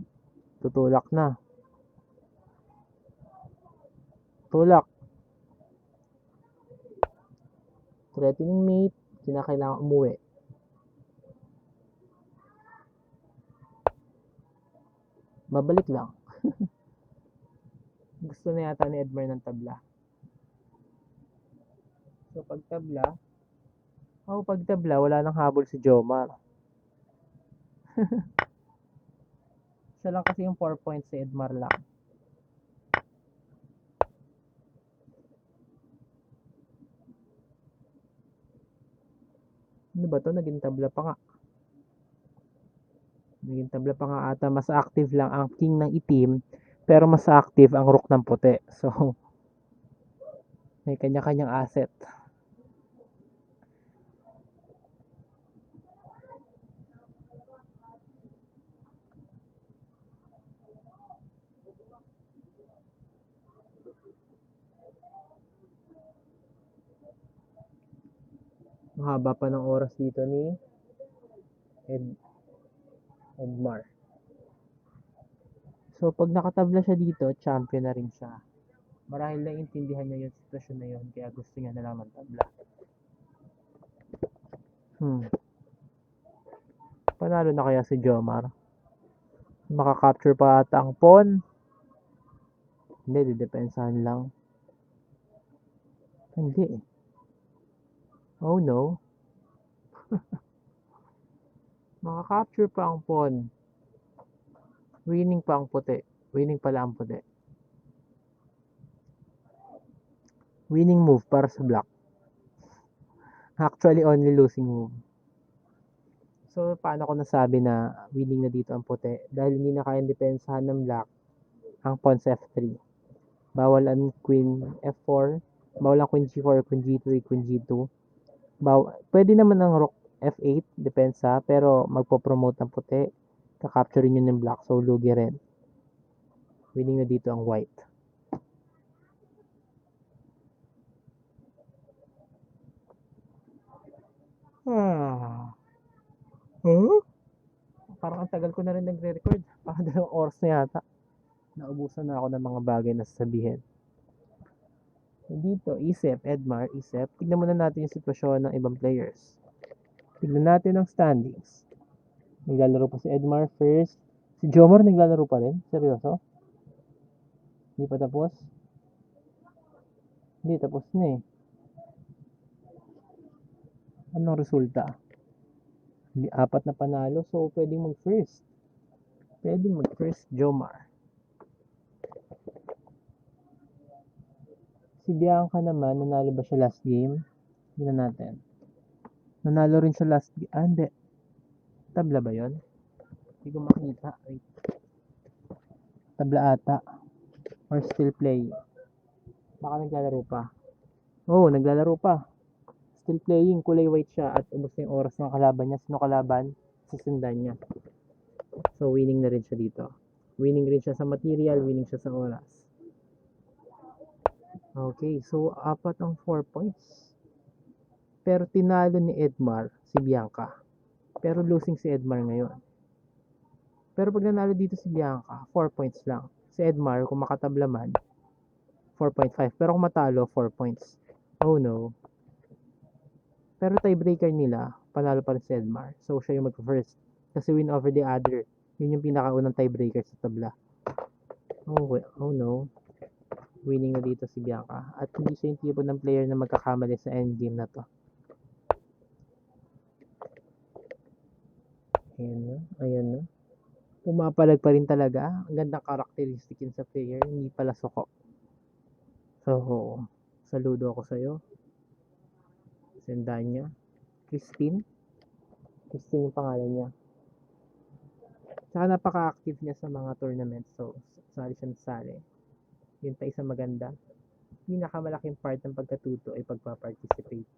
Tutulak na. Tulak. Threatening mate. Kinakailangan umuwi. Babalik lang. Gusto na yata ni Edmar ng tabla. So, pag tabla, wala nang habol si Jomar. Siya lang kasi yung 4 points si Edmar lang. Ano ba to? Naging tabla pa nga. Naging tabla pa nga ata. Mas active lang ang king ng itim. Pero mas active ang rook ng puti. So, may kanya-kanyang asset. Mahaba pa ng oras dito ni Edmar. So, pag nakatabla siya dito, champion na rin siya. Marahil na intindihan niya yung sitwasyon na yun, kaya gusto niya na lang magtabla. Panalo na kaya si Jomar? Makaka-capture pa ata ang pawn? Hindi, didepensahan lang. Hindi eh. Oh no. Makaka-capture pa ang pawn. Winning pa ang puti. Winning pala ang puti. Winning move para sa black. Actually, only losing move. So, paano ko nasabi na winning na dito ang puti? Dahil hindi na kayang depensahan ng black ang pawn sa F3. Bawal ang queen F4. Bawal ang queen G4, queen G3, queen G2. Pwede naman ang rook F8, depensa, pero magpo-promote ng puti. Kakapture nyo ng black, so lugi rin. Winning na dito ang white. Parang ang tagal ko na rin nagre-record. Parang 2 oras na yata. Naubusan na ako ng mga bagay na sasabihin. Dito, isip, Edmar, isip. Tignan muna natin yung sitwasyon ng ibang players. Tignan natin ang standings. Naglalaro pa si Edmar first. Si Jomar naglalaro pa rin? Seryoso? Hindi pa tapos? Hindi, tapos na eh. Anong resulta? 4 na panalo, so pwedeng mag-first. Pwedeng mag-first Jomar. Si Bianca naman, nanalo ba siya last game? Tignan natin. Nanalo rin siya last game. Hindi. Tabla ba yon? Hindi ko makita. Wait. Tabla ata. Or still playing. Baka naglalaro pa. Oh, naglalaro pa. Still playing. Kulay white siya at ubos na yung oras ng kalaban niya. Sino kalaban? Susundan niya. So, winning na rin siya dito. Winning rin siya sa material. Winning siya sa oras. Okay, so 4 ang 4 points. Pero tinalo ni Edmar si Bianca. Pero losing si Edmar ngayon. Pero pag nanalo dito si Bianca, 4 points lang. Si Edmar, kung makatabla man, 4.5. Pero kung matalo, 4 points. Oh no. Pero tiebreaker nila, panalo pa rin si Edmar. So siya yung mag-first. Kasi win over the other. Yun yung pinakaunang tiebreaker sa tabla. Oh no. Winning na dito si Bianca. At hindi siya yung tipo ng player na magkakamali sa endgame na to. Ayan na. Pumapalag pa rin talaga. Ang gandang characteristic yun sa player, hindi pala suko. So, saludo ako sa'yo. Sendanya. Christine. Christine yung pangalan niya. Tsaka napaka-active niya sa mga tournaments. So, sali siya sali. Yun pa isang maganda. Pinakamalaking part ng pagkatuto ay pagpa-participate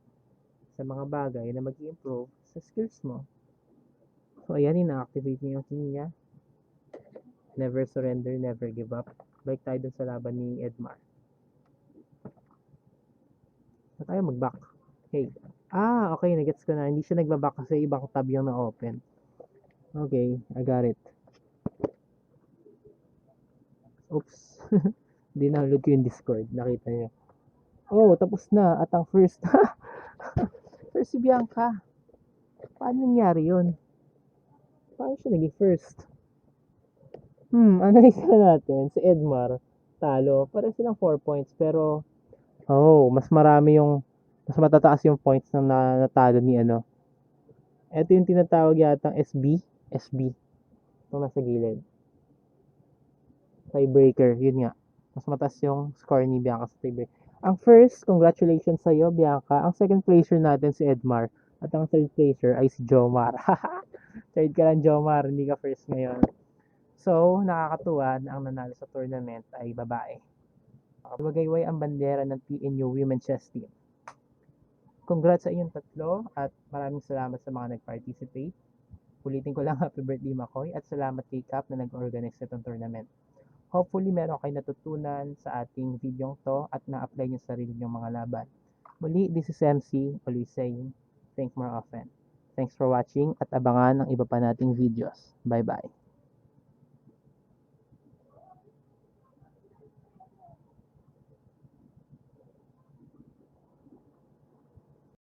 sa mga bagay na mag-improve sa skills mo. So, ayan, ina-activate niya yung king niya. Never surrender, never give up. Balik tayo dun sa laban ni Edmar. Na tayo mag-back. Okay. Okay, nagets ko na. Hindi siya nagbaback kasi ibang tab yung na-open. Okay, I got it. Oops. Dinownload ko yung Discord. Nakita niyo. Oh, tapos na. At ang first. First si Bianca. Paano nangyari yun? Paano siya naging first? Analyze na natin. Si Edmar, talo. Para silang 4 points. Pero, mas marami yung, mas matataas yung points na natalo ni ano. Ito yung tinatawag yata SB. SB. Itong nasa gilid. Tiebreaker. Yun nga. Mas mataas yung score ni Bianca sa tiebreaker. Ang first, congratulations sa'yo, Bianca. Ang second placer natin si Edmar. At ang third placer ay si Jomar. Third ka lang, Jomar. Hindi ka first ngayon. So, nakakatuwa na ang nanalo sa tournament ay babae. Magayway ang bandera ng PNU Women's Chess Team. Congrats sa inyong tatlo at maraming salamat sa mga nag-participate. Ulitin ko lang, happy birthday Makoy at salamat kay Cap na nag-organize itong tournament. Hopefully meron kayo natutunan sa ating video to at na-apply nyo sa sarili nyong mga laban. Muli, this is MC, always saying, think more often. Thanks for watching at abangan ang iba pa nating videos. Bye-bye.